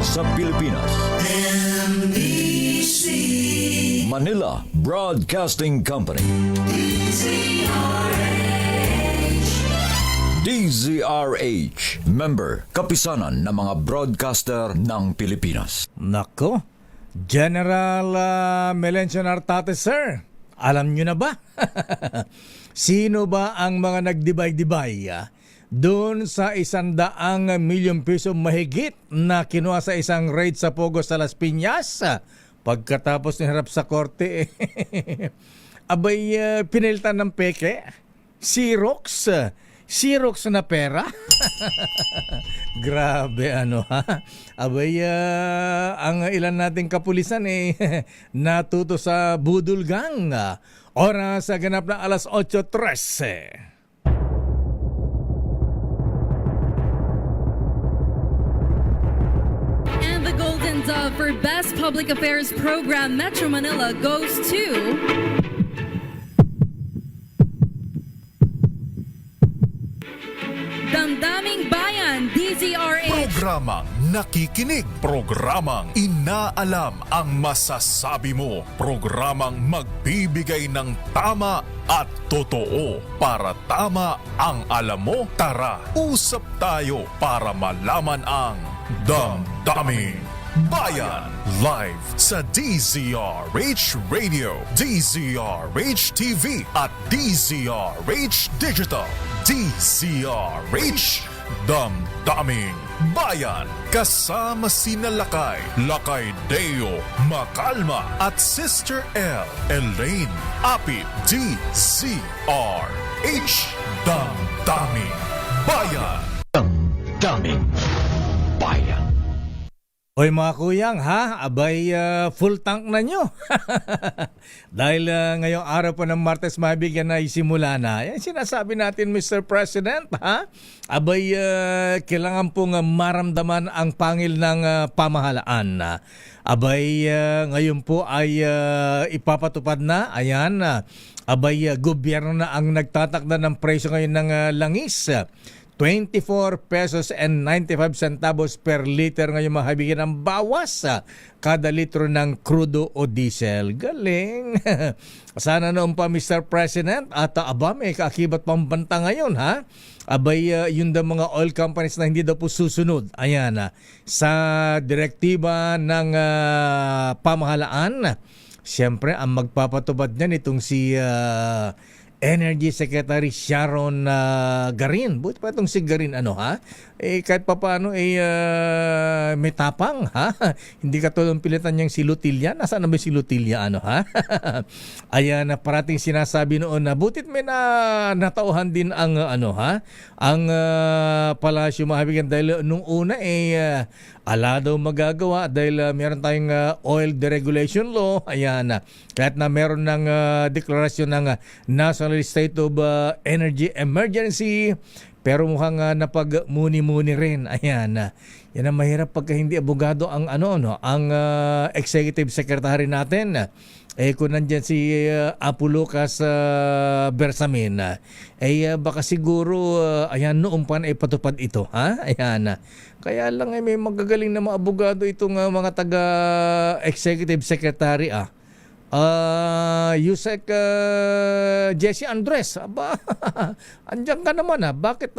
sa Pilipinas. NBC Manila Broadcasting Company. DZRH, member, kapisanan ng mga broadcaster ng Pilipinas. Nako, General Melencio Nartate, sir. Alam nyo na ba? Sino ba ang mga nagdibay-dibay doon sa 100 milyong piso mahigit na kinuha sa isang raid sa Pogo sa Las Piñas? Pagkatapos niharap sa korte, abay pinilitan ng peke, Xerox na pera. Grabe ha. Abay ang ilan nating kapulisan natuto sa budol gang. Oras sa ganap na alas 8:13. And the Golden Dove for Best Public Affairs Program Metro Manila goes to Damdaming Bayan, DZRH. Programang nakikinig, programang inaalam ang masasabi mo, programang magbibigay ng tama at totoo. Para tama ang alam mo, tara, usap tayo para malaman ang Damdaming Bayan. Live sa DZRH Radio, DZRH TV at DZRH Digital. DZRH Damdaming Bayan. Kasama sina Lakay Deo Macalma at Sister L Elaine Apit. DZRH Damdaming Bayan. Damdaming Bayan. Hoy mga kuyang abay full tank na nyo. Dahil ngayong araw po ng Martes mabigyan na isimula na. Yan sinasabi natin, Mr. President, abay kailangan pong maramdaman ang pangil ng pamahalaan. Abay ngayon po ay ipapatupad na. Ayan, abay gobyerno na ang nagtatakda ng presyo ngayon ng langis. 24 pesos and 95 centavos per liter ngayon mahabigin ang bawas kada litro ng crudo o diesel. Galing. Sana noon pa, Mr. President, at may kaakibat pambanta ngayon abay yun daw mga oil companies na hindi daw po susunod. Ayan, sa direktiba ng pamahalaan. Siyempre, ang magpapatubad niyan itong si Energy Secretary Sharon Garin. Buti pa itong si Garin, kahit pa paano, may tapang, Hindi katulong pilitan niyang si Lutilla. Nasaan na ba si Lutilla, Ayan, parating sinasabi noon na butit may natauhan din ang, ang palasyo mahabigan dahil nung una, ala daw magagawa dahil meron tayong oil deregulation law. Ayan, kahit na meron ng deklarasyon ng National State of Energy Emergency, pero mukhang napagmuni-muni rin. Ayan, yan ang mahirap pagka hindi abogado ang ang executive secretary natin. Kung nandyan si Apo Lucas Bersamin, baka siguro noong pa na ipatupad ito. Ayan, kaya lang may magagaling na mga abogado itong mga taga-executive secretary. Yusek Jesse Andres, andyan ka naman bakit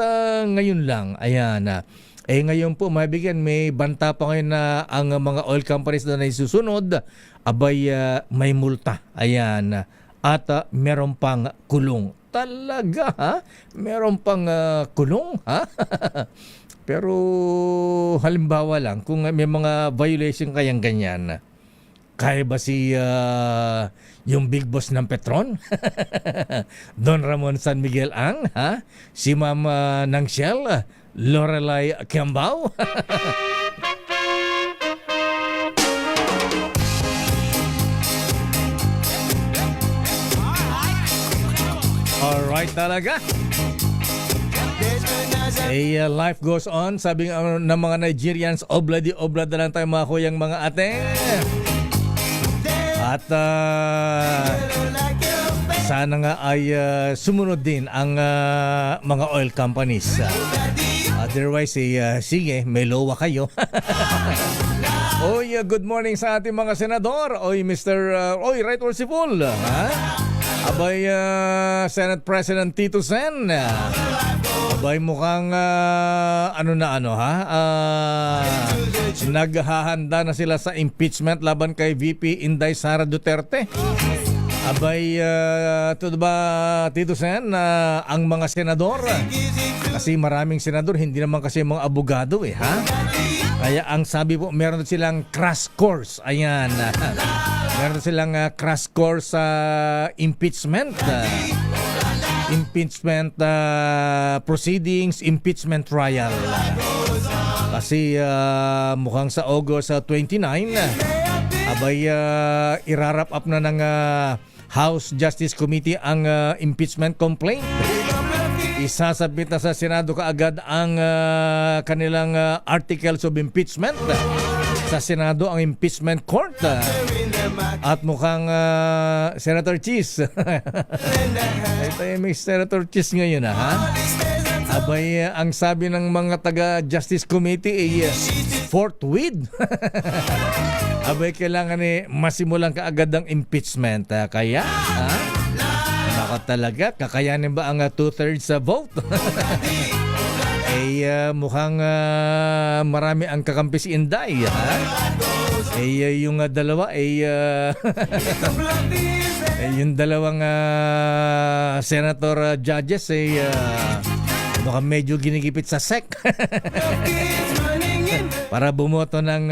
ngayon lang? Ayan, ngayon po mabigyan may banta pa ngayon na ang mga oil companies na isusunod, abay may multa. Ayan, at meron pang kulong. Talaga meron pang kulong Pero halimbawa lang kung may mga violation kayang ganyan, kaya ba si yung big boss ng Petron? Don Ramon San Miguel Ang? Si Ma'am ng Shell? Lorelai Kiambao? Alright talaga. Life goes on. Sabi ng mga Nigerians, obladi-oblad na lang tayo mga kuyang mga ate. At sana nga ay sumunod din ang mga oil companies. Otherwise, sige, may lowa kayo. Oy, good morning sa ating mga senador. Oy, Right Horseful. Ha? Abay, Senate President Tito Sen. Abay, mukhang naghahanda na sila sa impeachment laban kay VP Inday Sara Duterte. Abay, ito ba, Tito Sen, ang mga senador, kasi maraming senador, hindi naman kasi mga abogado ha? Kaya ang sabi po, meron silang crash course. Ayan, meron silang crash course sa impeachment. Impeachment proceedings, impeachment trial. Kasi mukhang sa August 29, abay, irarap up na ng House Justice Committee ang impeachment complaint. Isasabit na sa Senado kaagad ang kanilang articles of impeachment. Sa Senado ang impeachment court. At mukhang Senator Cheese. Ito may Senator Cheese ngayon ha? Abay, ang sabi ng mga taga-Justice Committee ay forthwith. Abay, kailangan masimulan kaagad ang impeachment. Kaya, nako talaga, kakayanin ba ang 2/3 vote? Mukhang marami ang kakampi si Inday. Yung dalawa yung dalawang senator judges mukhang medyo ginigipit sa SEC. Para bumoto ng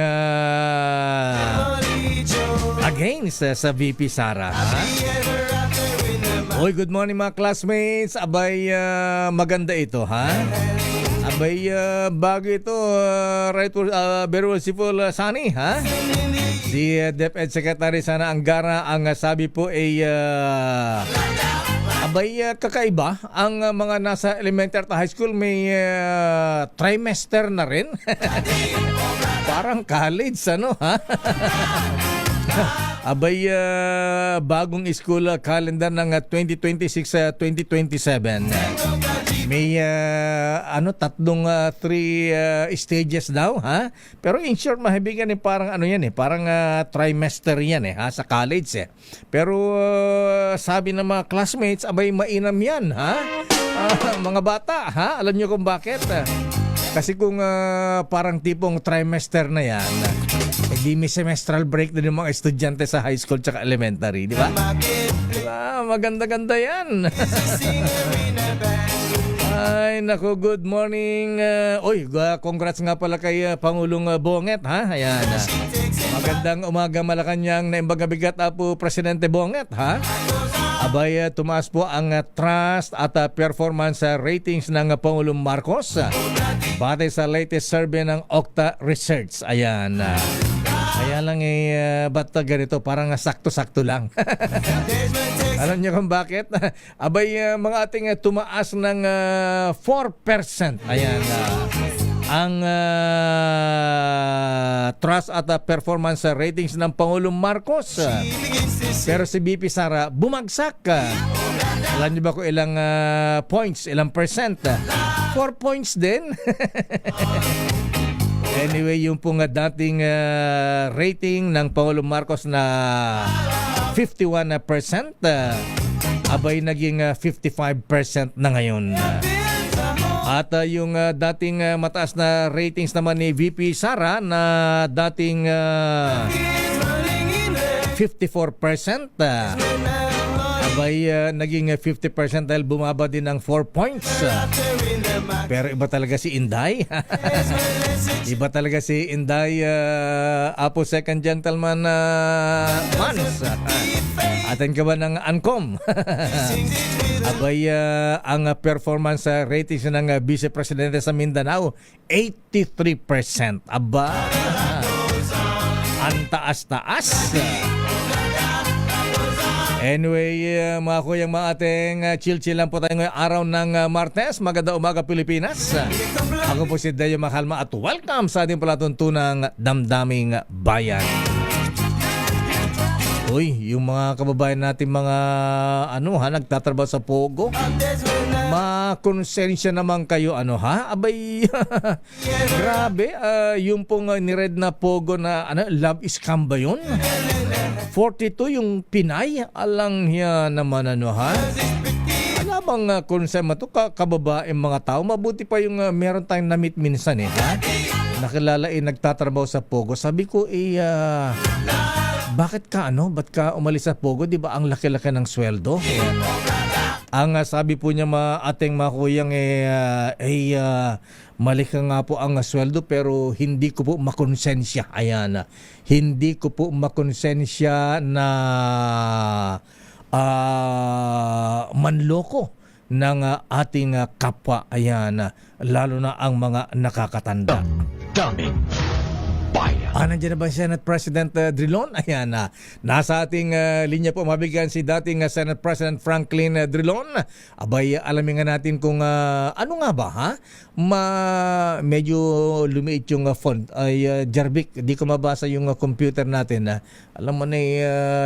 against sa VP Sara. Oy, good morning mga classmates. Abay, maganda ito ha. Abay, bago ito, very merciful Sunny ha. Si DepEd Secretary Sana Angara ang sabi po ay abay, kakaiba ang mga nasa elementary at high school may trimester na rin. Parang college ha. Abay, bagong school calendar ng 2026-2027. May tatlong 3 stages daw ha. Pero in short, mahibigan parang parang trimester yan ha, sa college Pero sabi ng mga classmates, abay, mainam yan ha. Mga bata ha, alam niyo kung bakit? Kasi kung parang tipong trimester na yan, di may semestral break din yung mga estudyante sa high school tsaka elementary, di ba? Diba? Maganda-ganda yan. Ay, naku, good morning. Congrats nga pala kay Pangulong Bonget, ha? Ayan. Magandang umaga Malacanang na imbagabigat po Presidente Bonget, ha? Abay, tumaas po ang trust at performance ratings ng Pangulong Marcos batay sa latest survey ng Okta Research. Ayan. Kaya lang ba't ganito? Parang sakto-sakto lang. Alam niyo kung bakit? Abay, mga ating tumaas ng 4%. Ayan. Ang trust at performance ratings ng Pangulong Marcos. Pero si VP Sara bumagsak. Alam niyo ba kung ilang points, ilang percent? 4 points din. Anyway, yung pong dating rating ng Pangulong Marcos na 51%, abay naging 55% na ngayon. At yung dating mataas na ratings naman ni VP Sara na dating 54%, abay naging 50% dahil bumaba din ng 4 points. Pero iba talaga si Inday. Iba talaga si Inday, Apo Second Gentleman Mans. Atin ka ba ng ANCOM? Abay, ang performance ratings ng Vice Presidente sa Mindanao, 83%. Aba, ang taas-taas. Anyway, mga kuyang mga ating chill-chill lang po tayo ngayong araw ng Martes. Maganda umaga Pilipinas. Ako po si Dayo Makalma at welcome sa ating palatuntunang Damdaming Bayan. Uy, yung mga kababayan natin mga nagtatrabaho sa Pogo, makonsensya naman kayo, ano ha? Abay, grabe, yung pong niread na pogo na love scam ba yun? 42 yung Pinay, alang hiya naman ano ha? Ano bang konsensya to kababaeng mga tao? Mabuti pa yung meron tayong na-meet minsan ha? Nakilala nagtatrabaho sa pogo. Sabi ko bakit ka ba't ka umalis sa pogo? Di ba ang laki-laki ng sweldo? Ayan. Ang sabi po niya ating mga kuyang malaki nga po ang sweldo pero hindi ko po makonsensya. Ayan. Hindi ko po makonsensya na manloko ng ating kapwa. Ayan. Lalo na ang mga nakakatanda. Daming bayan. Nandiyan na ba Senate President Drilon? Ayan na. Nasa ating linya po mabigyan si dating Senate President Franklin Drilon. Abay, alamin nga natin kung ano nga ba ha? Medyo lumiit yung font. Jarvik, di ko mabasa yung computer natin. Alam mo na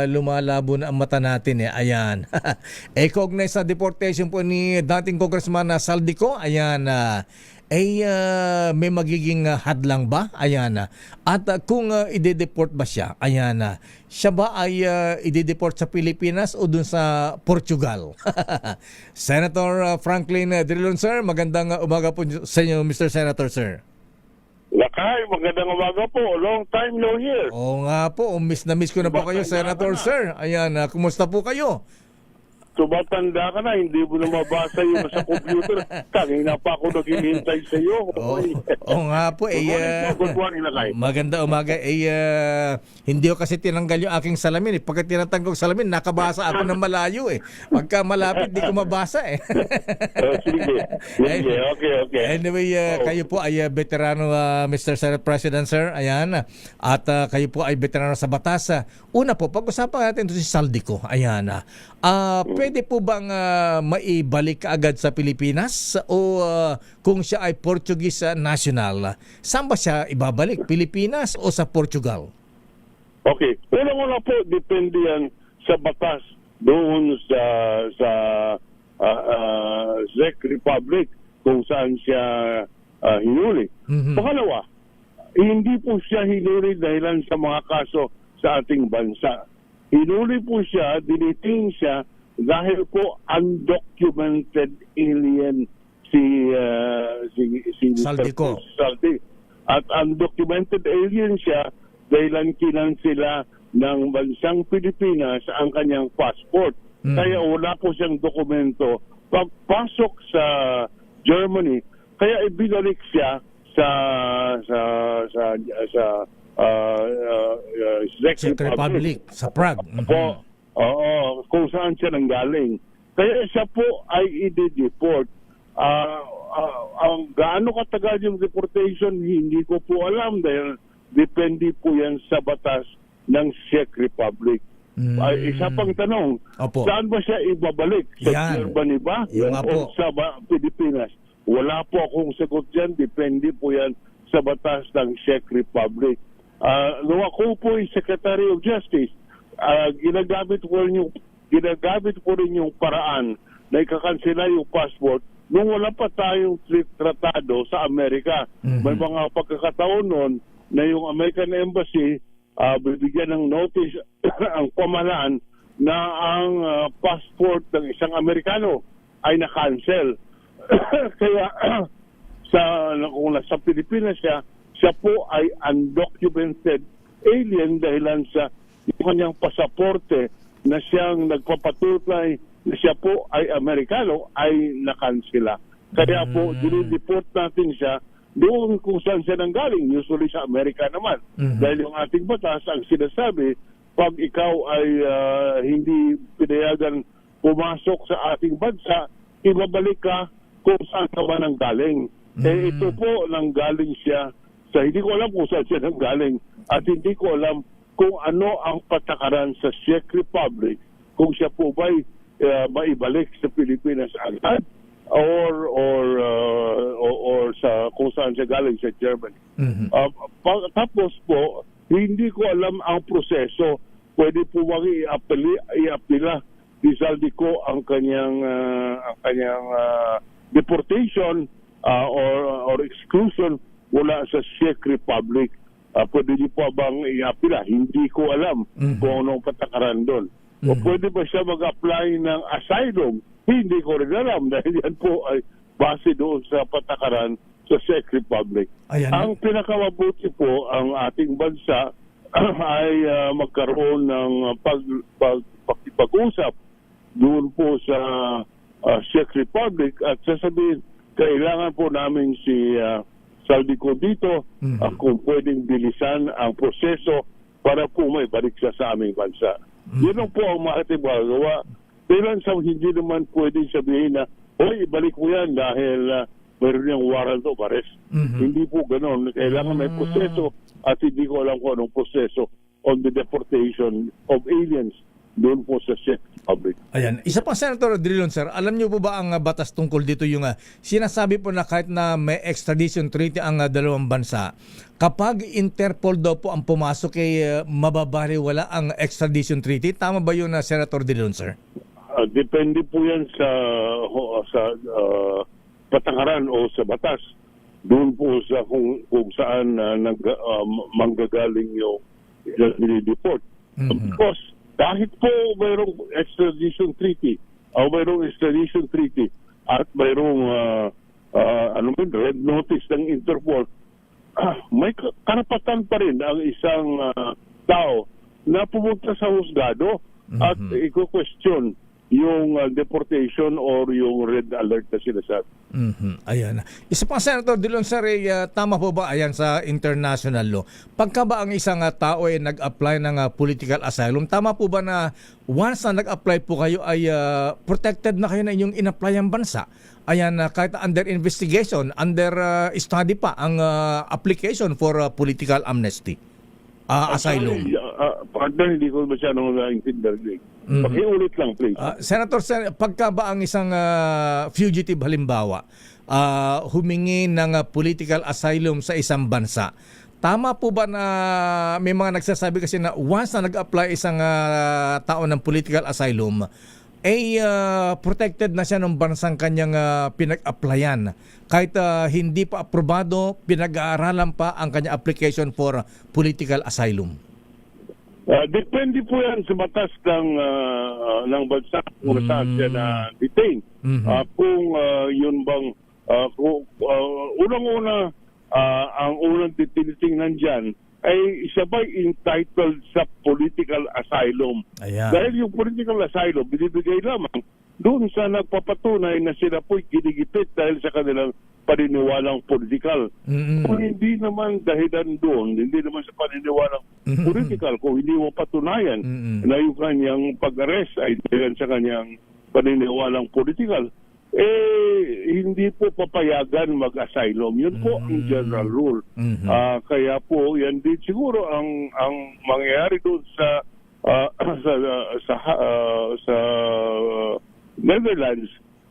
lumalabo na ang mata natin. Ayan. Kaugnay sa deportation po ni dating Congressman Saldico. Ayan. May magiging hadlang ba? Ayan. At kung ide-deport ba siya? Ayan. Siya ba ay ide-deport sa Pilipinas o dun sa Portugal? Senator Franklin Drilon, sir. Magandang umaga po sa inyo, Mr. Senator, sir. Lakay, magandang umaga po. Long time no hear. Oo nga po. Miss na miss ko na po kayo, Senator, sir. Ayan. Kumusta po kayo? Tumatanda ka na, hindi mo na mabasa yung sa computer. Kanina pa ako naghihintay sa iyo. Oo nga po. Good morning, Lakay. Maganda umaga. Hindi ko kasi tinanggal yung aking salamin. Pagka tinatanggal salamin, nakabasa ako ng malayo. Pagka malapit, di ko mabasa. Sige. Okay. Anyway, kayo po ay veterano, Mr. Senate President, sir. Ayan. At kayo po ay veterano sa batas. Una po, pag-usapan natin ito si Saldico. Ayan. Pwede po bang maibalik agad sa Pilipinas o kung siya ay Portuguese national, saan ba siya ibabalik? Pilipinas o sa Portugal? Okay. Unang-una po, depende yan sa batas doon sa Czech Republic kung saan siya hinuli. Pangalawa, hindi po siya hinuli dahilan sa mga kaso sa ating bansa. Hinuli po siya, diniting siya dahil po undocumented alien si Saldico. Saldi. At undocumented alien siya dahilan kinansela ng bansang Pilipinas ang kanyang passport. Kaya wala po siyang dokumento. Pagpasok sa Germany, kaya ibinalik siya sa Czech Republic sa Prague. Oo, kung saan siya nanggaling. Kaya siya po ay i-deport. Ang gaano katagal yung deportation, hindi ko po alam dahil depende po yan sa batas ng Czech Republic. Isa pang tanong, Opo. saan ba siya ibabalik? Sa Germany ba? O sa Pilipinas? Wala po akong sagot dyan. Depende po yan sa batas ng Czech Republic. Nung ako po ay Secretary of Justice, ginagamit ko rin yung paraan na ikakansela yung passport nung wala pa tayong tratado sa Amerika. May mga pagkakataon noon na yung American Embassy bibigyan ng notice ang pamahalaan na ang passport ng isang Amerikano ay na-cancel. Kaya kung nasa Pilipinas siya po ay undocumented alien dahilan sa yung kanyang pasaporte na siyang nagpapatuloy na siya po ay Amerikano ay nakansela. Kaya po dinideport natin siya doon kung saan siya nanggaling, usually sa Amerika naman. Dahil yung ating batas ang sinasabi, pag ikaw ay hindi pinayagan pumasok sa ating bansa, ibabalik ka kung saan ka ba nanggaling. Ito po nanggaling siya sa hindi ko alam kung saan siya nanggaling at hindi ko alam kung ano ang patakaran sa Czech Republic kung siya po ba'y maibalik sa Pilipinas agad or sa kung saan siya galing sa Germany. Tapos po, hindi ko alam ang proseso. Pwede po i-apila ni Saldico ang kanyang deportation or exclusion mula sa Czech Republic. Pwede niyo po bang i-apila? Hindi ko alam kung anong patakaran doon. O pwede ba siya mag-apply ng asylum? Hindi ko rin alam dahil yan po ay base doon sa patakaran sa Czech Republic. Ayan. Ang pinakamabuti po ang ating bansa ay magkaroon ng pag-usap doon po sa Czech Republic at sasabihin, kailangan po namin si Saldico dito kung pwedeng bilisan ang proseso para po may balik siya sa aming bansa. Yun lang po ang makatibagawa. Pero hindi naman pwedeng sabihin na, hoy, ibalik mo yan dahil mayroon niyang warrant of arrest. Hindi po ganoon. Kailangan may proseso at hindi ko alam kung anong proseso on the deportation of aliens doon po sa Czech Republic. Ayan. Isa pa, Senator Drilon, sir, alam niyo po ba ang batas tungkol dito yung sinasabi po na kahit na may extradition treaty ang dalawang bansa, kapag Interpol daw po ang pumasok mababaliwala ang extradition treaty? Tama ba yun, Senator Drilon, sir? Depende po yan sa patakaran o sa batas. Doon po sa kung saan manggagaling yung deport. Because kahit po mayroong extradition treaty o mayroong extradition treaty at mayroong red notice ng Interpol, may karapatan pa rin ang isang tao na pumunta sa husgado at i-question yung deportation or yung red alert na sinasabi. Ayan. Isa pa, Senator Drilon, sir, tama po ba ayan sa international law? Pagka ba ang isang tao ay nag-apply ng political asylum, tama po ba na once na nag-apply po kayo ay protected na kayo na inyong in-apply ang bansa? Ayan, kahit under investigation, under study pa ang application for political amnesty. Asylum. Partner, hindi ko masyadong naintindihan. Pakiulit lang, please. Senator, pagka ba ang isang fugitive halimbawa humingi ng political asylum sa isang bansa, tama po ba na may mga nagsasabi kasi na once na nag-apply isang tao ng political asylum, protected na siya ng bansang kanyang pinag-applyan. Kahit hindi pa aprobado, pinag-aaralan pa ang kanyang application for political asylum. Depende po yan sa batas ng bansa kung saan siya na-detain. Kung yun bang, unang-una, ang unang tinitingnan dyan, ay siya ba entitled sa political asylum? Ayan. Dahil yung political asylum, binibigay lamang doon sa nagpapatunay na sila po'y ginigipit dahil sa kanilang paniniwalang politikal. Kung hindi naman dahilan doon, hindi naman sa paniniwalang politikal, kung hindi mo patunayan na yung kanyang pag-arrest ay dahil sa kanyang paniniwalang politikal, hindi po papayagan mag-asylum. Yun po ang general rule. Kaya po yan din siguro ang mangyayari doon sa Netherlands,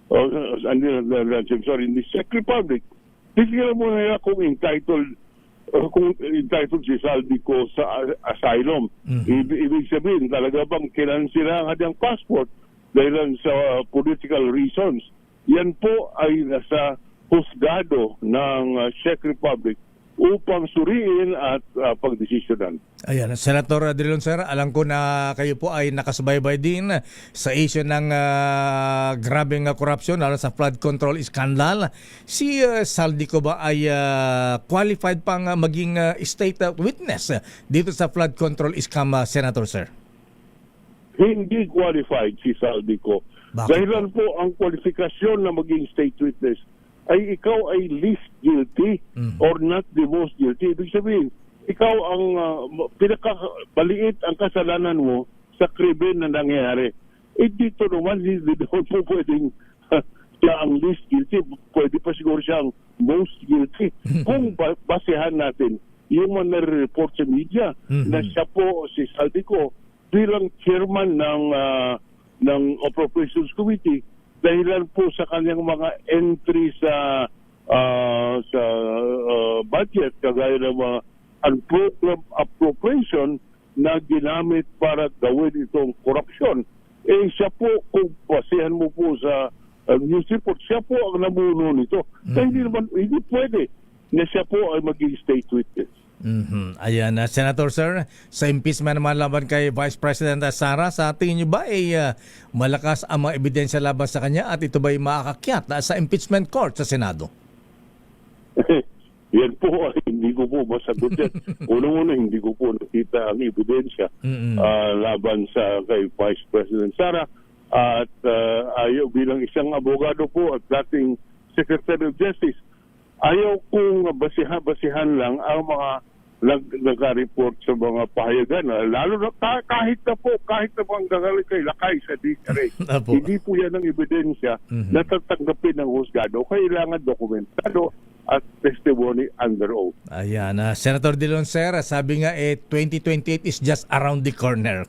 in the Czech Republic. Tignan mo na kung entitled si Saldico sa asylum. Ibig sabihin, talaga bang kailangan ang kanyang passport dahil sa political reasons. Yan po ay nasa husgado ng Czech Republic upang suriin at pagdesisyonan. Ayan, Senator Drilon, sir, alam ko na kayo po ay nakasubaybay din sa issue ng grabing korupsyon lalo sa flood control scandal. Si Saldico ba ay qualified pang maging state witness dito sa flood control scam, Senator, sir? Hindi qualified si Saldico. Dahilan po ang kwalifikasyon na maging state witness ay ikaw ay least guilty or not the most guilty. Ibig sabihin, ikaw ang pinakabaliit ang kasalanan mo sa krimen na nangyayari. Dito naman, hindi naman po pwedeng siya ang least guilty. Pwede pa siguro siya ang most guilty. Kung basehan natin yung mga nare-report sa media na siya po, si Saldico, bilang chairman ng Appropriations Committee, dahilan po sa kanyang mga entry sa budget, kagaya ng mga unprogrammed appropriation na ginamit para gawin itong korupsyon. Siya po, kung basihan mo po sa news report. Siya po ang namuno nito. Kaya hindi pwede na siya po ay maging state witness. Ayan, Senator Sir, sa impeachment naman laban kay Vice President Sara, sa tingin niyo ba malakas ang mga ebidensya laban sa kanya at ito ba ay makakakyat sa impeachment court sa Senado? Yan po, hindi ko po masagot yan. Unang-una, hindi ko po nakita ang ebidensya laban sa kay Vice President Sara. At ayaw bilang isang abogado po at dating Secretary of Justice, ayaw kong basihan lang ang mga nag-report sa mga pahayagan. Lalo na kahit na ang gagali kay Lakay sa DCRA. Hindi po yan ang ebidensya na tatanggapin ng husgado. Kailangan dokumentado at testimony under oath. Ayan, Senator De Leon, sir, sabi nga 2028 is just around the corner.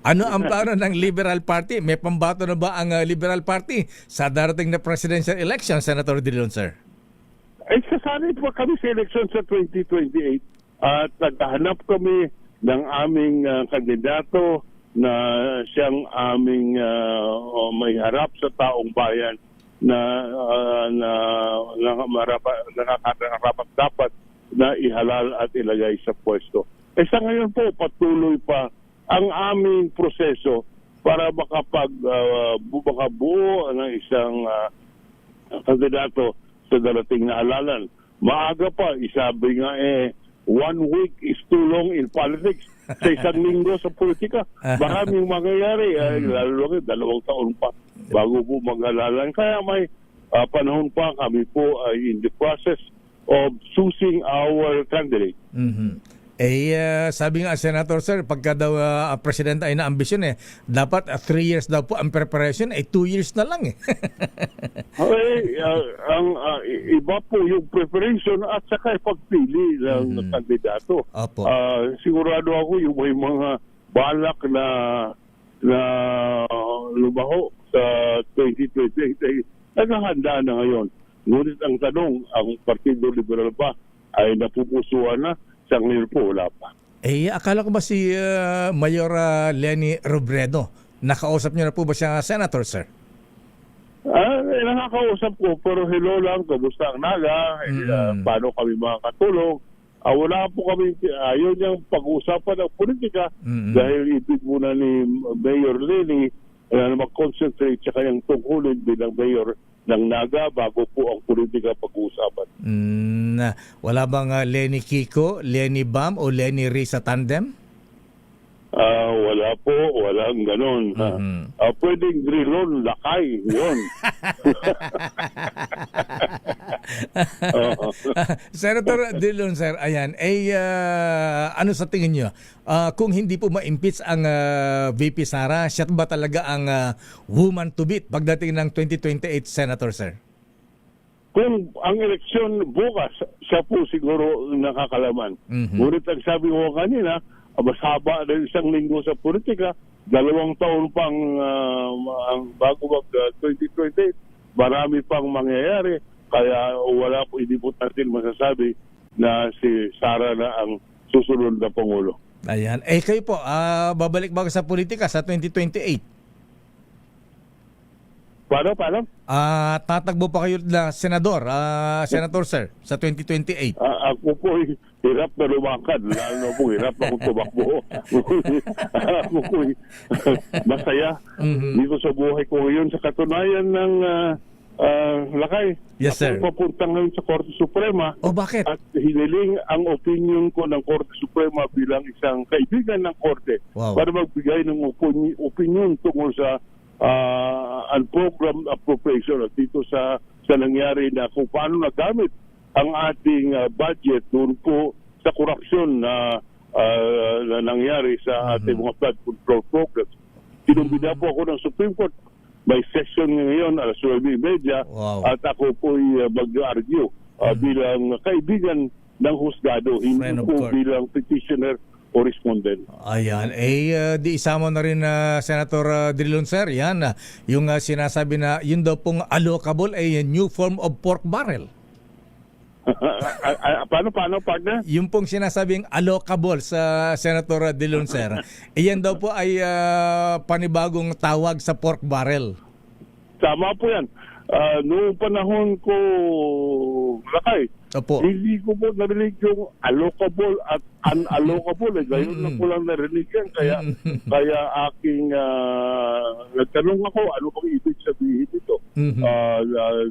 Ano ang plano ng Liberal Party? May pambato na ba ang Liberal Party sa darating na presidential election, Senator De Leon, sir? Ay, sasanay po kami sa election sa 2028 at naghahanap kami ng aming kandidato na siyang aming may harap sa taong bayan na nakakarapat dapat na ihalal at ilagay sa pwesto. Sa ngayon po, patuloy pa ang aming proseso para makabuo ng isang kandidato sa darating na halalan. Maaga pa, isabi nga 1 week is too long in politics. Sa isang linggo sa politika, maraming mangyayari. Lalo na 2 taon pa bago po mag-halalan. Kaya may panahon pa kami po ay in the process of choosing our candidate. Sabi nga, Senator Sir, pagka daw ang presidente ay na-ambisyon dapat 3 years daw po ang preparation, 2 years na lang ang iba po yung preparation at saka pagpili ng kandidato. Sigurado ako yung may mga balak na lumaho sa 2028 ay naghahanda na ngayon. Ngunit ang tanong, ang Partido Liberal ba ay napupusuan na? Sa ngayon po, wala pa. Akala ko ba si Mayor Leni Robredo, nakausap niyo na po ba siya, Senator, sir? Nakakausap ko, pero hello lang, kamusta ang naga, paano kami makakatulong. Wala po kami, ayaw niyang pag-uusapan ng politika dahil ibig muna ni Mayor Leni na mag-concentrate sa kanyang tungkulin bilang mayor ng Naga bago po ang politika pag-uusapan. Wala bang Leni Kiko, Leni Bam o Leni Risa tandem? Wala po, walang ganon. Pwedeng Grilon, Lakay, yun. Senator De Leon, sir, ayan, ano sa tingin nyo? Kung hindi po ma-impeach ang VP Sara, siya ba talaga ang woman to beat pagdating ng 2028, Senator, sir? Kung ang eleksyon bukas, siya po siguro nakakalaman. Ngunit ang sabi ko kanina, mas haba na 1 linggo sa politika, 2 taon pang bago mag-2028, marami pang mangyayari. Kaya wala po, hindi po natin masasabi na si Sara na ang susunod na Pangulo. Ayan. Kayo po, babalik ba sa politika sa 2028? Paano? Tatakbo pa kayo na senador, Senator, sir, sa 2028? Ako po hirap na lumakad. Lalo po, hirap akong tumakbo. Ako po masaya dito sa buhay ko ngayon sa katunayan ng Lakay. Yes, sir. Ako papunta ngayon sa Korte Suprema. Bakit? At hiniling ang opinion ko ng Korte Suprema bilang isang kaibigan ng Korte para magbigay ng opinion tungkol sa unprogrammed appropriation at dito sa nangyari na kung paano nagamit ang ating budget doon po sa korupsyon na nangyari sa ating mga flood control programs. Tinumbida po ako ng Supreme Court. May session ngayon alas 9:30 at ako po mag-argue bilang kaibigan ng husgado, hindi po bilang petitioner o respondent. Ayan. Di isama na rin Senator De Leon, sir. Yan. Yung sinasabi na yun daw pong allocable ay new form of pork barrel. Paano, partner? Yung pong sinasabing allocable sa Senator De Leon, sir. Iyan daw po ay panibagong tawag sa pork barrel. Tama po yan. Noong panahon ko, Lakay, Opo. hindi ko po narinig yung allocable at unallocable. Ngayon na ko lang narinig yan. Kaya aking nagtanong ako, ano bang ibig sabihin ito?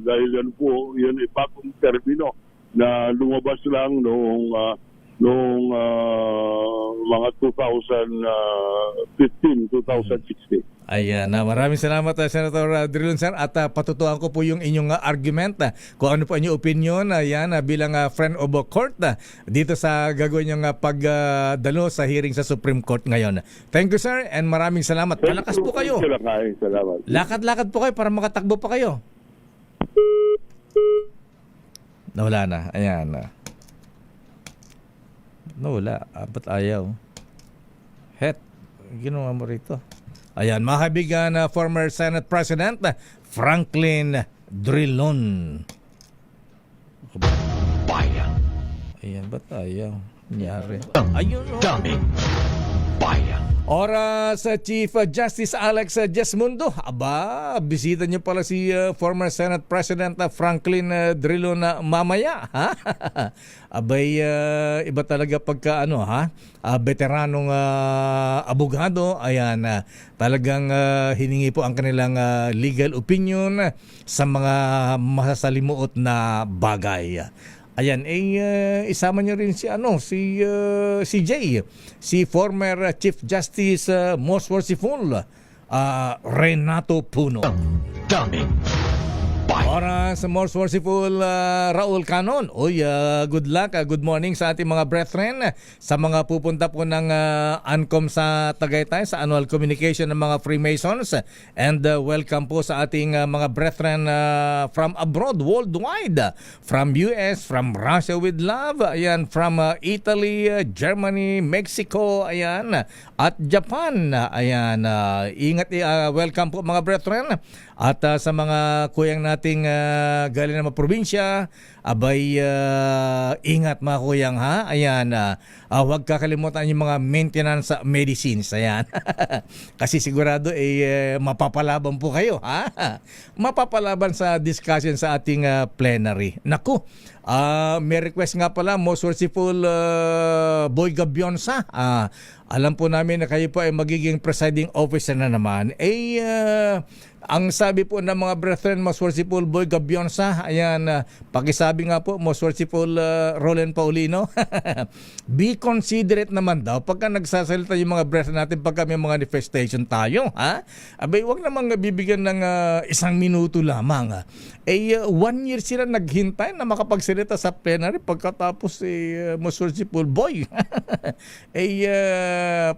Dahil yan po, yun ay bagong termino na lumabas lang noong mga 2015, 2016. Ayan, maraming salamat Senator Drilon sir, at patutuan ko po yung inyong argument kung ano po inyong opinion bilang friend of the court dito sa gagawin yung pagdalo sa hearing sa Supreme Court ngayon. Thank you sir, and maraming salamat. Palakas po kayo. Salamat. Lakad-lakad po kayo para makatakbo pa kayo. Nawala na. Ayan. Nawala. Ba't ayaw? Het. Ginawa mo rito. Ayan, mga kaibigan, former Senate President Franklin Drilon. Bayan. Ayan, ba't ayaw? Nangyari. Ayun. Daming bayan. Oras Chief Justice Alex Jesmundo. Aba, bisita niyo pala si former Senate President Franklin Drilon mamaya. Ha? Abay, iba talaga pagka veteranong abogado. Ayan, talagang hiningi po ang kanilang legal opinion sa mga masasalimuot na bagay. Ayan, isama niyo rin si si Jay, si former Chief Justice Most Merciful Renato Puno. Daming bayan. Oras Most Merciful Raul Canon. Uy, good luck, good morning sa ating mga brethren, sa mga pupunta po ng ANCOM sa Tagaytay sa annual communication ng mga Freemasons, and welcome po sa ating mga brethren from abroad, worldwide, from US, from Russia with love, ayan, from Italy, Germany, Mexico, ayan, at Japan, ayan, ingat, welcome po mga brethren. At sa mga kuyang nating galing ng mga probinsya, abay, ingat mga kuyang ha. Ayan, huwag kakalimutan yung mga maintenance medicines. Ayan. Kasi sigurado mapapalaban po kayo. Ha? Mapapalaban sa discussion sa ating plenary. Naku, may request nga pala, Most Merciful Boy Gabionsa. Alam po namin na kayo po ay magiging presiding officer na naman. Ang sabi po ng mga brethren, Most Merciful Boy Gabionsa, ayan, pakisabi nga po, Most Merciful Roland Paulino, be considerate naman daw pagka nagsasalita yung mga brethren natin pagka may mga manifestation tayo. Ha? Abay, wag namang bibigyan ng 1 minuto lamang. 1 year sila naghintay na makapagsalita sa plenary pagkatapos Most Merciful Boy.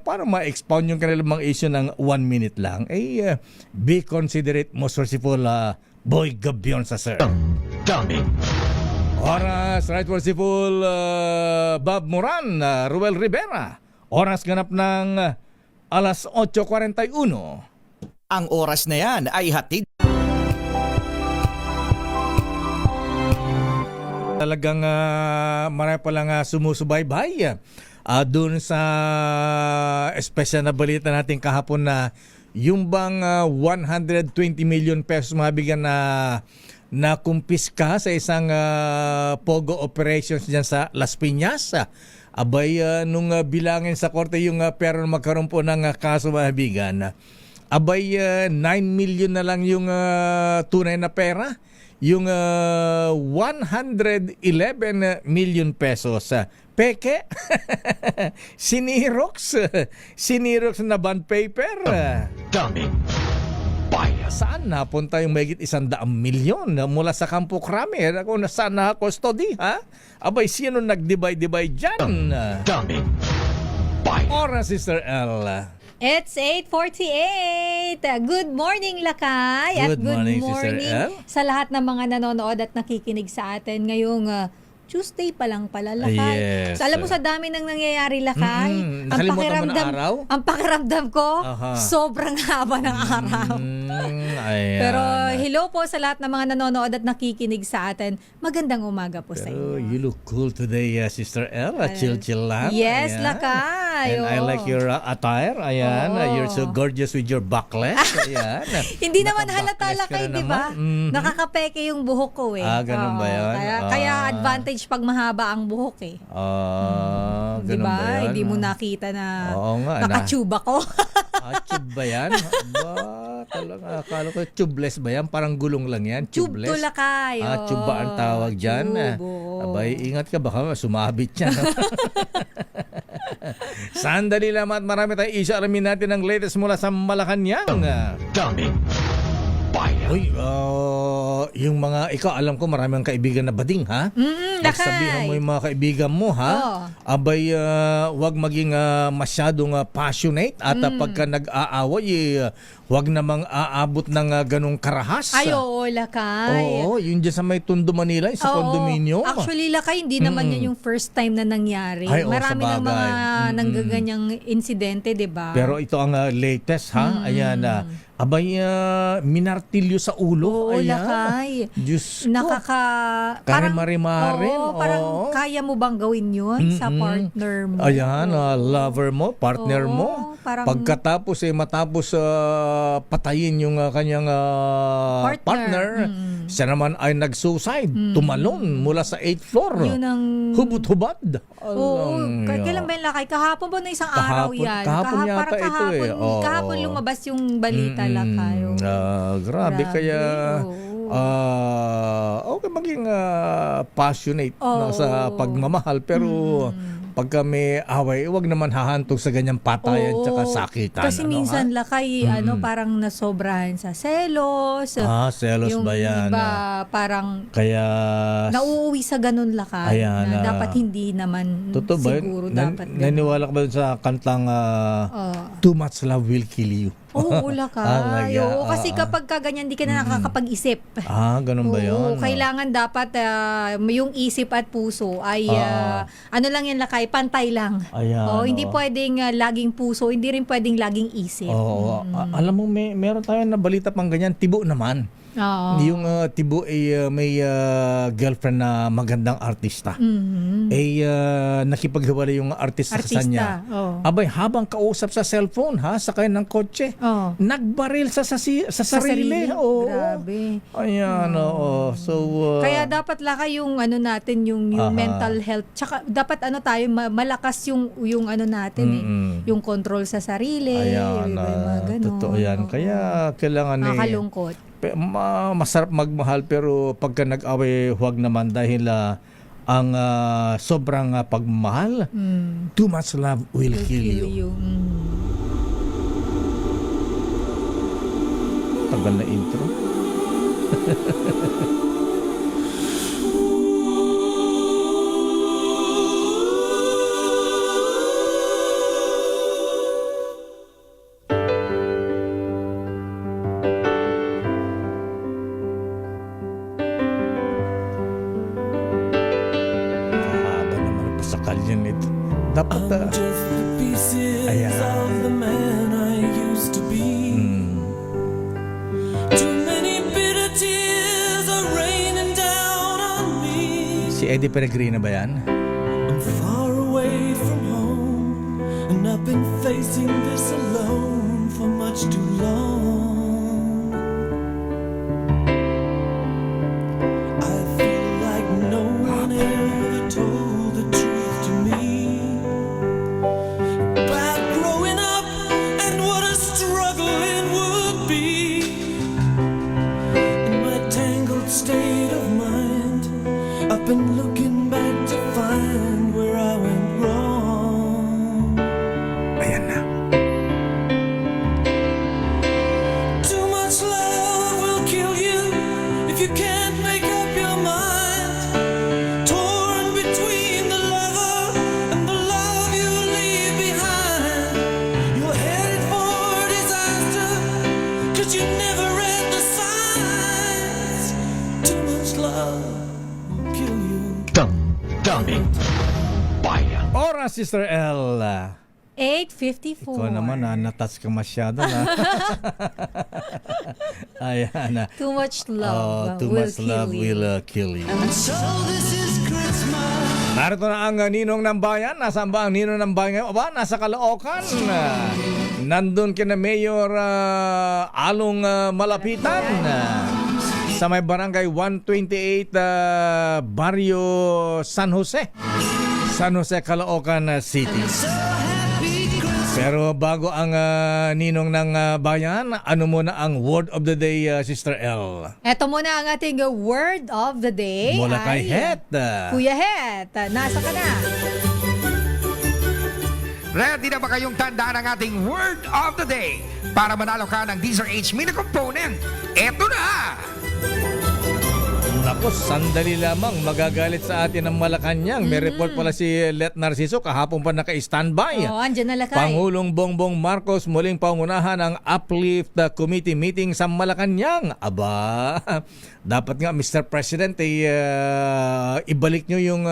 Para ma-expound yung kanilang mga issue ng 1 minute lang, be considerate, Most Merciful Boy Gabionsa, sir. Daming Oras, Right Merciful Bob Moran, Ruel Rivera. Oras ganap ng alas 8:41. Ang oras na yan ay hatid. Talagang marami palang sumusubaybay doon sa espesyal na balita natin kahapon na yung bang 120 million pesos mabigyan na kumpiska sa isang pogo operations dyan sa Las Piñas. Abay, nung bilangin sa korte yung pera na magkaroon po ng kaso mabigan, abay 9 million na lang yung tunay na pera. Yung 111 million pesos peke. Sinirox na bond paper. daming bayan. Saan napunta yung mahigit 100 milyon mula sa Campo Crame? Ako, saan na custody, ha? Abay, sino nag-divide dyan? Daming bayan. Oras, Sister L. It's 8:48. Good morning, Lakay. Good morning, Sister morning Elle. sa lahat ng mga nanonood at nakikinig sa atin ngayong Tuesday pa lang pala, Lakay. Yes. So, alam mo sa dami nang nangyayari, Lakay, Nakalimutan mo na araw? ang pakiramdam ko, Aha. sobrang haba ng araw. Ayan. Pero hello po sa lahat ng mga nanonood at nakikinig sa atin. Magandang umaga po sa Pero inyo. you look cool today, Sister Elle. Chill-chill lang. Yes, Ayan. lakay. And I oo. like your attire. Ayan. Oo. You're so gorgeous with your bucklet. Ayan. Hindi naman halata Naka-backless ka lakay, na di ba? naman. Mhm. Nakakapeke yung buhok ko eh. Ganun ba Oo, yun? Kaya advantage pag mahaba ang buhok eh. Di Ganun ba? ba yan? Hindi mo nakita na Oo nga, nakatsuba ko. Tube ba yan? Aba, talaga. Akala ko tubeless ba yan? Parang gulong lang yan. Tube Tubeless. to lakay. Tube ba ang tawag dyan? Tube, oo. Abay, ingat ka. Baka sumabit yan. Sandali lang at marami tayong isa-alamin natin ang latest mula sa Malacanang. Daming bayan. Uy, yung mga, ikaw alam ko marami ang kaibigan na bading, ha? Magsabihan mo yung mga kaibigan mo, ha? Oo. Abay, wag maging masyadong passionate at pagka nag-aaway, wag namang aabot ng ganong karahas. Ay, oo, lakay. Oo, yun dyan sa may Tondo, Manila, sa Oo. kondominyo. Actually, lakay, hindi naman yan yung first time na nangyari. Ay, oo, Marami sa ng mga bagay. nanggaganyang insidente, di ba? Pero ito ang latest, ha? Ayan, abay, minartilyo sa ulo. Oo, Ayan. lakay. Diyos ko. Kare-mare-mare. Oo, parang Oo. kaya mo bang gawin yun sa partner mo? Ayan, Oo. lover mo, partner Oo, mo. parang- Pagkatapos, matapos patayin yung kanyang partner, siya naman ay nag-suicide, tumalon mula sa 8th floor. Yun ang... Hubot-hubad. Oo, kailan ba yung lakay? Kahapon ba na isang araw Kahapon- yan? kahapon yata parang ito eh. Oo. Kahapon lumabas yung balita lakay. Oo. Grabe, kaya oo. okay maging passionate Oo. sa pagmamahal, pero pagka may away, wag naman hahantog sa ganyang patayan Oo. tsaka sakitan. Kasi ano, minsan ha? lakay, parang nasobrahan sa selos. Selos yung ba yan? iba parang Kaya nauuwi sa ganun lakay Ayan, na dapat hindi naman totoo ba yun? siguro dapat ganun. Naniwala ka ba dun sa kantang Oo. Too Much Love Will Kill You? Oo, lakay. Talaga. Oo, kasi kapag kaganyan, di ka na nakakapag-isip. Ganun ba yun? Oo, kailangan dapat yung isip at puso ay ano lang yan lakay, pantay lang. Ayan, Hindi oo. pwedeng laging puso, hindi rin pwedeng laging isip. Oo. Alam mo, meron tayo na balita pang ganyan, tibo naman. Oo. Yung Tibo ay may girlfriend na magandang artista. Nakipaghiwalay yung artista sa kanya. Oo. Abay, habang kausap sa cellphone, sakay ng kotse, Oo. nagbaril sa sarili. Oo. Grabe. Ayan, oo. So, Kaya dapat lakay yung ano natin, yung mental health. Tsaka dapat tayo malakas yung ano natin yung control sa sarili. ayan, yung mga ganun. totoo yan. Oo. Kaya kailangan Nakakalungkot. masarap magmahal, pero pagka nag-away, huwag naman dahil ang sobrang pagmamahal, too much love will kill you. Tagal na intro. Haba naman ang pasakal yan ito. Dapat, Just the pieces Ayan. of the man I used to be. Too many bitter tears are raining down on me. si Eddie Peregrino ba yan? I'm far away from home, and I've been facing this alone for much too long. I feel like no one ever told the truth to me about growing up and what a struggle it would be. In my tangled state of mind, I've been looking back to find where I went wrong. Ayan na. Too much love will kill you if you can't make up your mind. Torn between the lover and the love you leave behind. You're headed for disaster, 'cause you never read the signs. Too much love will kill you. Daming bayan. Oras, Sister L. 8:54. Ikaw naman, natas ka masyado na. Ayan na. Too much love Too will much kill love you. will kill you. So this is Christmas. Narito na ang Ninong ng Bayan. Nasaan ba ang Ninong ng Bayan ngayon? Aba, nasa Caloocan. Nandun kina Mayor Along Malapitan. Sa may barangay 128 Barrio San Jose. San Jose, Caloocan City. Pero bago ang Ninong ng Bayan, ano muna ang word of the day, Sister L? Ito muna ang ating word of the day. Mula kay Het. Kuya Het, nasa ka na. Ready na ba kayong tandaan ang ating word of the day para manalo ka ng DZRH Mini Component? Eto na! Naku, sandali lamang magagalit sa atin ng Malacanang. May report pala si Let Narciso, kahapon pa naka-standby. Andyan na lakay. Pangulong Bongbong Marcos muling pangunahan ang Uplift Committee meeting sa Malacanang. Aba, dapat nga Mr. President ibalik nyo yung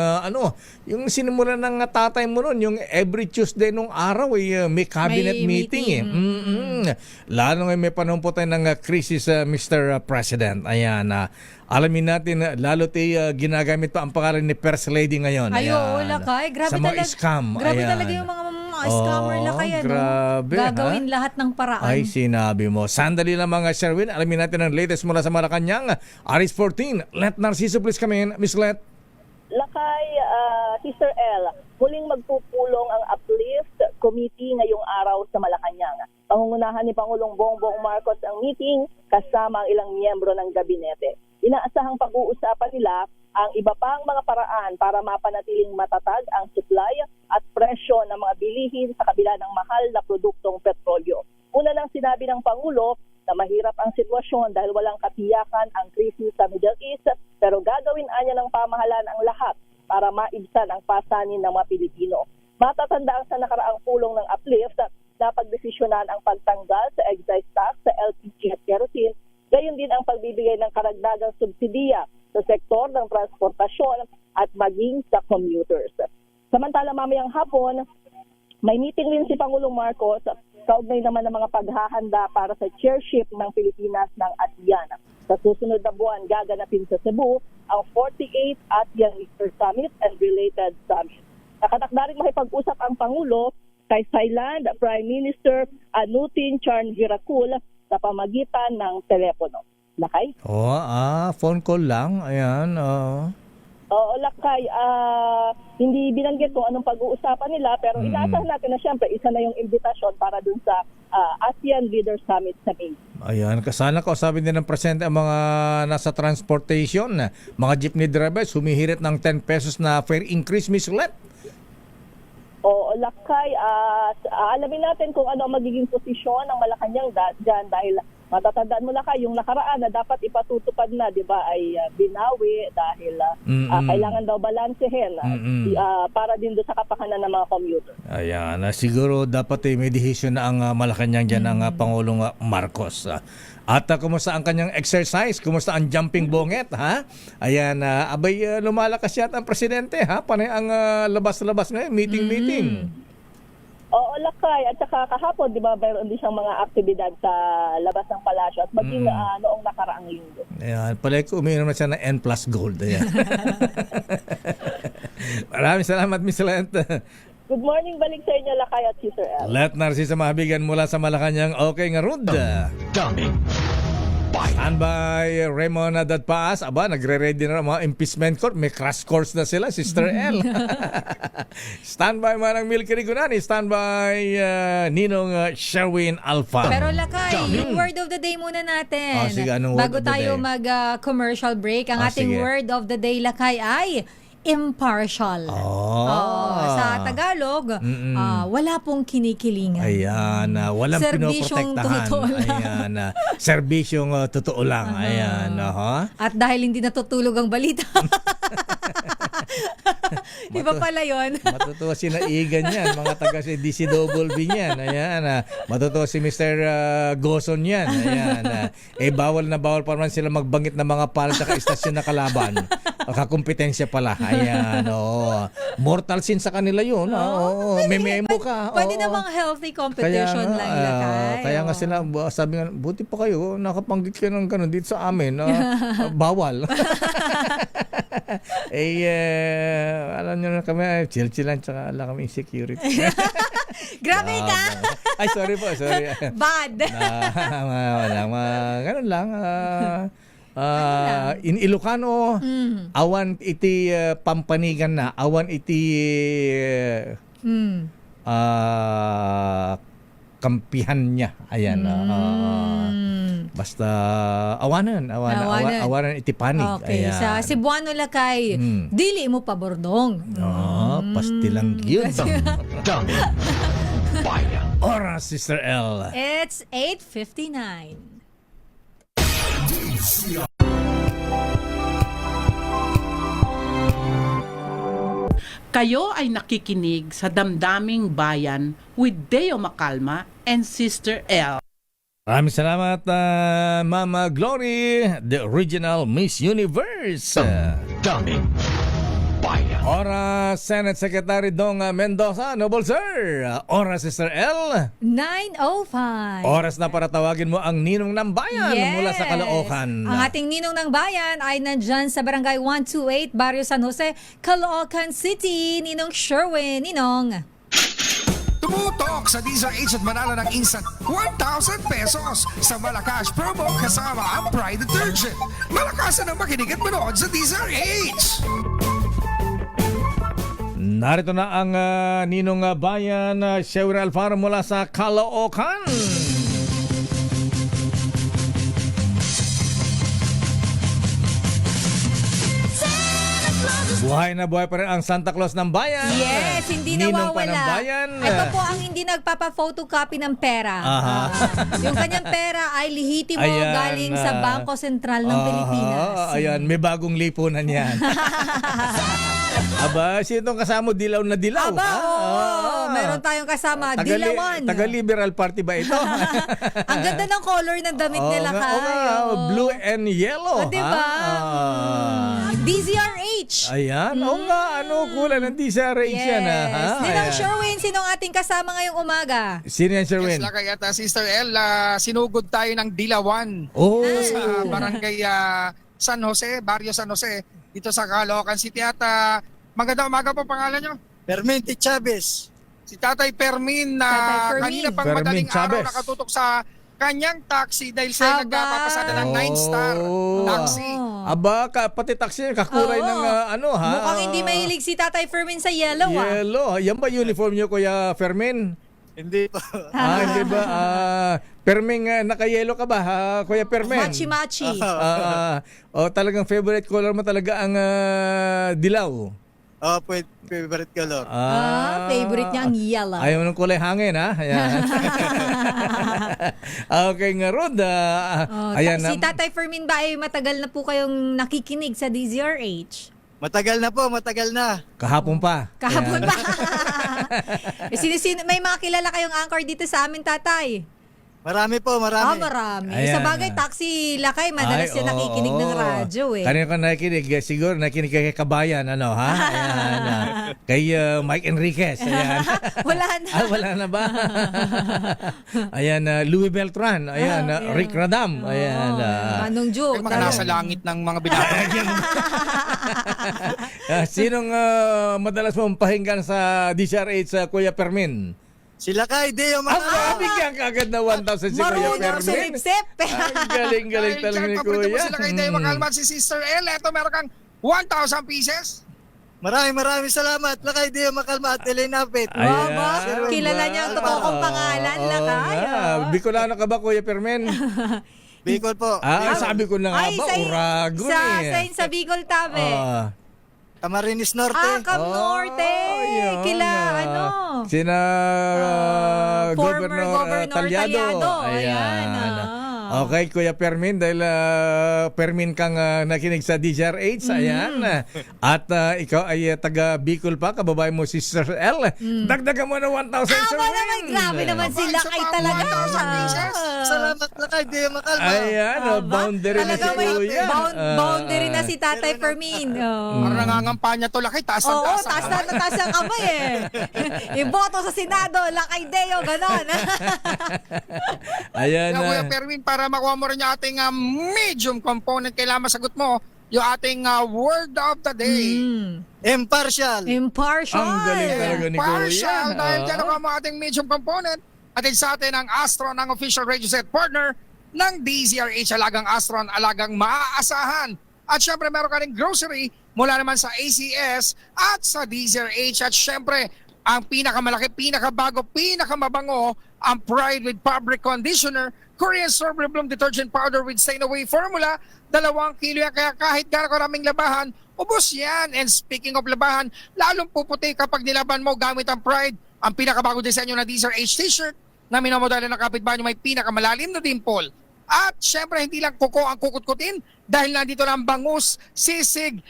yung sinimula ng tatay mo nun, yung every Tuesday nung araw may cabinet May meeting. Lalo ngayon may panahon po tayo ng crisis, Mr. President. Ayan, alamin natin, lalo ginagamit pa ang pangalan ni First Lady ngayon. Ay, Ayan, oo, lakay. Grabe sa mga talaga. scam. Grabe Ayan. talaga yung mga scammer lakay. Grabe, Gagawin lahat ng paraan. Ay, sinabi mo. Sandali lang mga Sherwin. Alamin natin ang latest mula sa Malacanang. Aris 14. Let Narciso please come in. Miss Let. Lakay, Sister L, muling magpupulong ang Uplift Committee ngayong araw sa Malacanang. Pangungunahan ni Pangulong Bongbong Marcos ang meeting kasama ang ilang miyembro ng gabinete. Inaasahang pag-uusapan nila ang iba pang mga paraan para mapanatiling matatag ang supply at presyo ng mga bilihin sa kabila ng mahal na produktong petrolyo. Una nang sinabi ng Pangulo na mahirap ang sitwasyon dahil walang katiyakan ang krisis sa Middle East, pero gagawin anya ng pamahalaan ang lahat para maibsan ang pasanin ng mga Pilipino. Matatandaan sa nakaraang pulong ng Uplift na pagdesisyonan ang pagtanggal sa excise tax sa LPG at kerosene, gayon din ang pagbibigay ng karagdagang subsidiya sa sektor ng transportasyon at maging sa commuters. Samantala mamayang hapon, may meeting din si Pangulong Marcos kaugnay naman ng mga paghahanda para sa chairship ng Pilipinas ng ASEAN. Sa susunod na buwan, gaganapin sa Cebu ang 48th ASEAN Leader Summit and related summit. Nakatakda rin makipag-usap ang Pangulo kay Thailand Prime Minister Anutin Charnvirakul sa pamagitan ng telepono. Lakay? Phone call lang. Ayan. Oo, Lakay. Hindi binanggit kung anong pag-uusapan nila, pero inaasahan natin na siyempre isa na yung imbitasyon para dun sa ASEAN Leader Summit sa May. Ayan, kasana kausapin din ng presidente ang mga nasa transportation, mga jeepney drivers, humihirit ng 10 pesos na fare increase, Miss Let. O Lakay, alamin natin kung ano ang magiging posisyon ng Malacanang dyan dahil matatandaan mo Lakay, yung nakaraan na dapat ipatutupad na, di ba, ay binawi dahil kailangan daw balansehin para din doon sa kapakanan ng mga commuter. Ayan, siguro dapat may decision na ang Malacanang dyan ng Pangulong Marcos. At kumusta ang kanyang exercise? Kumusta ang jumping bonget, ha? Ayan, abay lumalakas yata ang presidente, ha? Panay ang labas-labas ngayon, meeting-meeting. Oo, Lakay. At saka kahapon, di ba, mayroon din siyang mga aktibidad sa labas ng palasyo at maging noong nakaraang linggo. Ayan, palagi ko umiinom na siya ng N+ Gold. Ayan. Maraming salamat, Miss Let. Good morning, balik sa inyo, Lakay at Sister L. Let Narciso Mahabigan mula sa Malacanang. Okay nga, Rod. Daming Bayan. Standby, Raymond Dadpaas. Aba, nagre-ready na mga impeachment court. May crash course na sila, Sister L. Standby man ang Milky Rigunani. Standby, Ninong Sherwin Alpha. Pero Lakay, yung word of the day muna natin. Sige, anong word bago of the tayo day? mag-commercial break, ang ating sige. word of the day, Lakay, ay impartial. Sa Tagalog, wala pong kinikilingan. Ayan, walang Serbisyong pinoprotektahan. totoo lang. Ayan, serbisyong totoo lang. Ayan, At dahil hindi natutulog ang balita, Iba pala yun. Matutuwa si Naigan yan, mga taga si DCWB yan. Ayan, matutuwa si Mr. Goson yan. Ayan, bawal na bawal pa naman sila magbangit ng mga palad sa istasyon na kalaban. Kakumpetensya pala. Ayan, oo. Mortal sin sa kanila yun. Oo, may memo ka. Pwede Oo. namang healthy competition lang lakay. Kaya nga sila, sabi nga, buti pa kayo, nakapanggit kayo ng ganun dito sa amin. Bawal. Alam nyo na kami, chill-chillan, tsaka alam kami security. Grabe ka! Ay, sorry po, sorry. Bad! Ganun lang. In Ilocano, awan iti pampanigan na, awan iti kampihan niya. Ayan. Basta awanan iti panig. Okay, Ayan. sa Cebuano lakay, dili mo pabordong. Pastilang yun. Daming bayan. Oras, Sister L. It's 8:59. Kayo ay nakikinig sa Damdaming Bayan with Deo Macalma and Sister L. Maraming salamat, Mama Glory, the original Miss Universe. Daming bayan. Oras, Senate Secretary Dong Mendoza, Noble Sir. Oras, Sister L. 9:05. Oras na para tawagin mo ang ninong ng bayan mula sa Caloocan. Ang ating ninong ng bayan ay nandyan sa Barangay 128, Barrio San Jose, Caloocan City. Ninong Sherwin. Ninong. Tumutok sa DZRH at manalo ng instant 1,000 pesos sa Malakas promo kasama ang Pride Detergent. Malakasan ang makinig at manood sa DZRH! Narito na ang ninong bayan, Sherwin Alfaro mula sa Caloocan. Buhay na buhay pa rin ang Santa Claus ng bayan. Yes, hindi Ninong nawawala. pa ng bayan. Ito po ang hindi nagpapa-photocopy ng pera. Yung kanyang pera ay lihitimo Ayan, galing sa Bangko Sentral ng Pilipinas. Ayan, may bagong lipunan yan. Aba, sinong kasama dilaw na dilaw? Aba, meron tayong kasama, Dilawan. Taga-Liberal Party ba ito? Ang ganda ng color ng damit nila, Kay. Blue and yellow. Diba? DZRH. Ayan, kulay ng DZRH yan. Yes. Ninang Sherwin, sino ang ating kasama ngayong umaga? Sino yan, Sherwin? Yes, lakay at Sister L, sinugod tayo ng Dilawan sa barangay San Jose, Barrio San Jose, dito sa Caloocan City. At magandang umaga po, pangalan nyo? Fermin T. Chavez. Si Tatay Fermin na kanina pang Fermin madaling Chavez. araw nakatutok sa kanyang taxi dahil siya nagpapasada ng 9-star taxi. Aba, pati taxi kakulay ng Mukhang hindi mahilig si Tatay Fermin sa yellow. Yellow. Yan ba uniform nyo, Kuya Fermin? Hindi po. Hindi ba? Fermin, naka-yellow ka ba, Kuya Fermin? Machi-machi. Talagang favorite color mo talaga ang dilaw. Favorite color. Favorite niya ang yellow. Ayaw ng kulay hangin, ha? Ayan. Okay nga, Rod. Ayan Si Tatay Fermin ba ay matagal na po kayong nakikinig sa DZRH? Matagal na po, matagal na. Kahapon pa. Kahapon pa. May mga kilala kayong anchor dito sa amin, Tatay? Marami po, marami. Marami. Ayan. Sa bagay, taxi lakay, madalas siya nakikinig ng radyo eh. Kanina ka nakikinig, siguro nakikinig kay Kabayan, Ayan, kay Mike Enriquez. Ayan. Wala na. Wala na ba? Ayan, Louis Beltran. Ayan, Rick Radam. Ayan. Manong Joe. Mga nasa langit ng mga binatang. Sinong madalas mong pakinggan sa DZRH, Kuya Fermin? Sila kay Deo Macalma. Bigyan ka agad na 1,000 si Kuya Marunong sa Fermin. lipsip. Galing talaga ni Paborito Kuya. mo sila kay Deo Macalma at si Sister L. Eto, meron kang 1,000 pieces. Maraming salamat. Lakay Deo Macalma at Elena Pet. Wow, kilala niya ang totoo kong pangalan, lakay. Bicolano ka ba, Kuya Fermin? Bicol po. Sabi ko na nga ba, Uragon Sa Bicol Tabe. Camarines Norte. Cam Norte. Kila, Sina former Governor Talyado. Ayan. Okay, Kuya Permin, dahil Permin kang nakinig sa DZRH, ayan. At ikaw ay taga Bicol pa, kababae mo si Sir L. Dagdagan mo na 1,000, Sir Aba Win. naman, grabe naman si Lakay talaga. Salamat Lakay, Deo Makalma. Ayan, boundary na si Talaga may Kuya. boundary na si Tatay Fermin. Parang nangangampanya to, Lakay. Taas ng Oo, taas. taas ang kamay eh. Iboto sa Senado, Lakay Deo, ganon. Ayan Kaya, Kuya na. Perwin, para makuha mo rin yung ating medium component, kailangan masagot mo yung ating word of the day. Impartial. Impartial. Ang galing talaga ni Kuya. Partial. Dahil dyan nakuha mo ating medium component. Atin sa atin ang Astron, ang official radio set partner ng DZRH, alagang Astron, alagang maaasahan. At syempre meron ka rin grocery mula naman sa ACS at sa DZRH. At syempre, ang pinakamalaki, pinakabago, pinakamabango, ang Pride with Fabric Conditioner, Korean Strawberry Bloom Detergent Powder with Stain Away Formula, 2 kilo yan. Kaya kahit gano'ng karaming labahan, ubos yan. And speaking of labahan, lalong puputi kapag nilaban mo gamit ang Pride, ang pinakabago disenyo na DZRH t-shirt na minamodelan ng kapitbahay nyo may pinakamalalim na dimple. At syempre, hindi lang kuko ang kukutkutin dahil nandito lang bangus, sisig,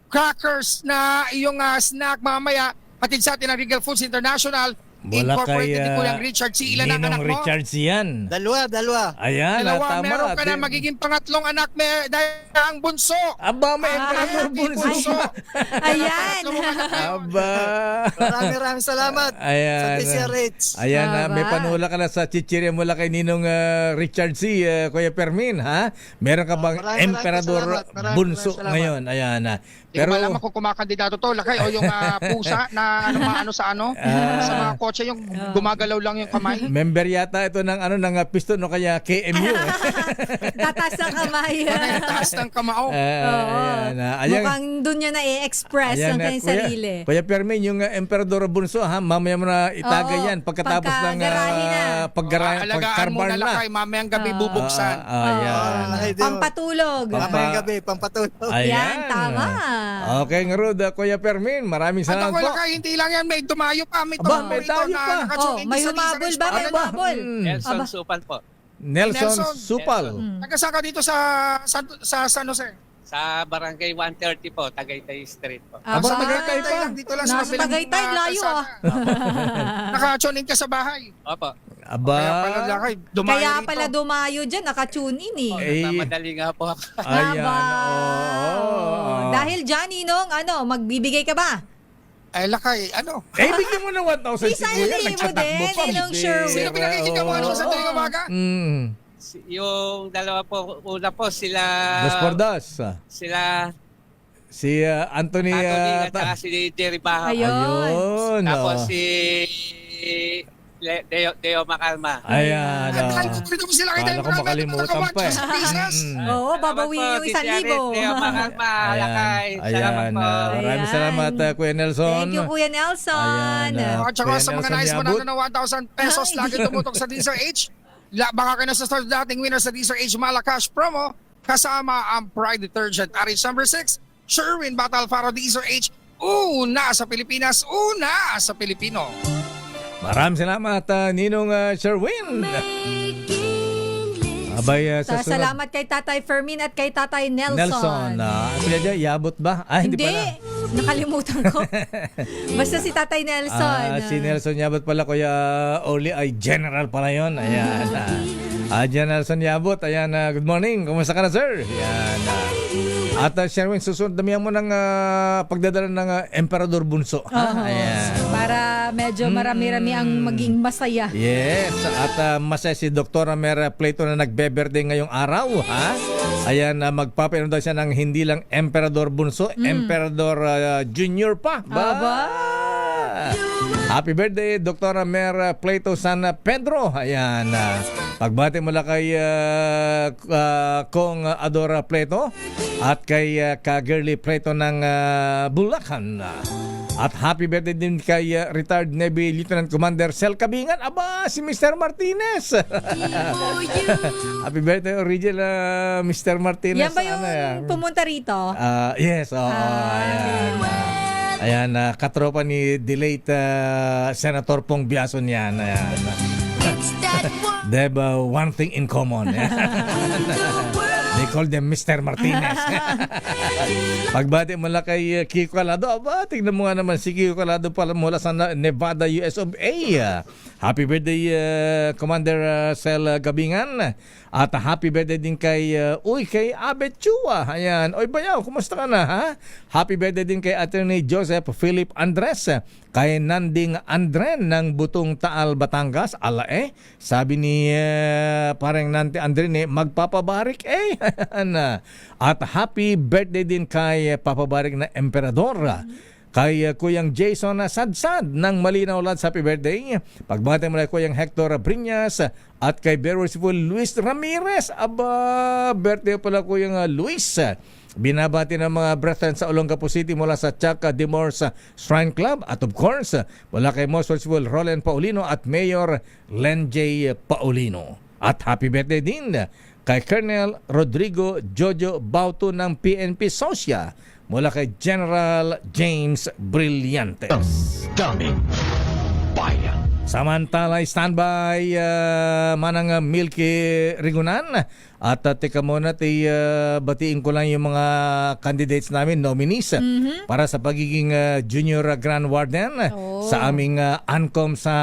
crackers na iyong snack mamaya. Hatid sa atin ang Regal Foods International, Wala incorporated kay ni Kuya Richard C. Ilan ang anak Ninong mo? Richards yan. Dalawa. Ayan, Dalawa, tama. meron ka na magiging pangatlong anak dahil ang bunso. Aba, may emperador bunso. Ayan. Aba. Maraming salamat Ayan. sa DZRH. Ayan, may Aba. panula ka na sa chichirya mula kay Ninong Richard C. Kuya Permin, ha? Meron ka bang maraming emperador salamat. bunso Maraming salamat. ngayon? Ayan. Pero Pero, malaman kung kumakandidato to, Lakay, o yung pusa na ano sa mga kotse, yung gumagalaw lang yung kamay. member yata ito ng piston o kaya KMU. Tatas ang kamay. Taas ng kamao. Ayan. Ayan. Mukhang doon niya na i-express ang kanyang sarili. Kuya Permin, yung emperador bunso, ha? Mamaya mo na itagay Oo, yan pagkatapos ng pagkagarahe na. Alagaan mo pagkarbar na, na. Lakay, mamayang gabi bubuksan. Ayan. Lakay, Deo. Pampatulog. Mamayang gabi, pampatulog. Yan, tama. Okay, Ngarud, Kuya Permin, maraming At salamat ako, po. Lakay, hindi lang yan, may dumayo pa. May Aba, tumayo may rito tayo na pa. nakatune May sa humabol DZRH ba? May pangalan. humabol. Nelson Aba. Supal po. Nelson Supal. Taga-saan ka dito sa San Jose? Sa Barangay 130 po, Tagaytay Street po. Aba, Sa Tagaytay pa. Dito lang sa Nasa mabilang Tagaytay, layo kalsada. Nakatune in ka sa bahay. Opo. Kaya pala, Aba. Lakay, dumayo Kaya rito. pala dumayo dyan, nakatune in eh. Eh, Madali nga po ako. ayan. Aba. Oo. Dahil dyan, Ninong, magbibigay ka ba? Ay, Lakay, ano? Bigyan mo ng 1,000 si Isa Kuya. yun, Nagtatakbo din, pa. Ninong Hindi. Sherwin. Sino pinakikita mo ano sa tuwing umaga? Yung dalawa po, una po sila... Dos por dos. Sila Si Anthony. Anthony at saka si Jerry Baha. Ayun. Ayun. Tapos si Deo Makalma. Ayan. Ay, dito mo sila Kala ko makalimutan pa eh. Oo, babawiin yung 1,000. Deo Makalma, Lakay. Ayan. Salamat po. Maraming Ayan. salamat, Kuya Nelson. Thank you, Kuya Nelson. Ayan, At saka Kuya sa mga Nelson nais mo Yabut. na ng 1,000 pesos, lagi tumutok sa DZRH. Baka ka na sa start dating winner sa DZRH Malacash promo, kasama ang Pride Detergent. RH number 6, Sherwin Battle Faro DZRH, una sa Pilipinas, una sa Pilipino. Maraming salamat, Ninong Sherwin. Abay, sa sunod. Salamat kay Tatay Fermin at kay Tatay Nelson. Nelson. Ano dyan? Yabot ba? Hindi pala. Nakalimutan ko. Basta si Tatay Nelson. Si Nelson Yabot pala, Kuya Oli ay general pala yun. Ayan. General Nelson Yabot. Ayan. Good morning. Kumusta ka na, sir? Ayan. At Sherwin, susunod damihan mo ng pagdadala ng Emperador Bunso. Ha? Ayan. Para medyo marami-rami ang maging masaya. Yes. At masaya si Dr. Mera Plato na nagbe-birthday ngayong araw. Ha? Ayan, magpapainom daw siya ng hindi lang Emperador Bunso, Emperador Junior pa. Aba. Happy birthday, Dr. Mera Plato San Pedro. Ayan. Pagbati mula kay Kong Adora Plato at kay Ka-Girly Plato ng Bulacan. At happy birthday din kay retired Navy Lieutenant Commander Sel Cabingan. Aba, si Mr. Martinez. Happy birthday, original Mr. Martinez. Yan ba yung pumunta rito? Yes, ayan. Ayan, katropa ni the late Senator Pong Biason yan. Ayan. They have one thing in common. They call them Mr. Martinez. Pagbati mula kay Kiko Calado, tignan mo nga naman si Kiko Calado pala mula sa Nevada, US of A. Happy birthday, Commander Sel Gabingan. At happy birthday din kay kay Abet Chua. Ayan. Oy Bayaw, kumusta ka na, ha? Happy birthday din kay Attorney Joseph Philip Andres, kay Nanding Andren ng Butong Taal, Batangas. Sabi ni parang Nante Andren magpapabarik At happy birthday din kay papabarik na Emperador. Kay Kuyang Jason Sadsad ng Malinaw Lads, happy birthday. Pagbati mo na Kuyang Hector Briñas at kay Beautiful Luis Ramirez. Birthday pala Kuyang Luis. Binabati ng mga brethren sa Olongapo City mula sa Chaca de Mors Shrine Club. At of course, mula kay Most Worshipful Roland Paulino at Mayor Len J. Paulino. At happy birthday din kay Colonel Rodrigo Jojo Bauto ng PNP Socia mula kay General James Brillantes. Daming bayan. Samantala, standby manang Milky Rigunan. At teka muna, batiin ko lang yung mga candidates namin, nominees, para sa pagiging Junior Grand Warden sa aming ANCOM sa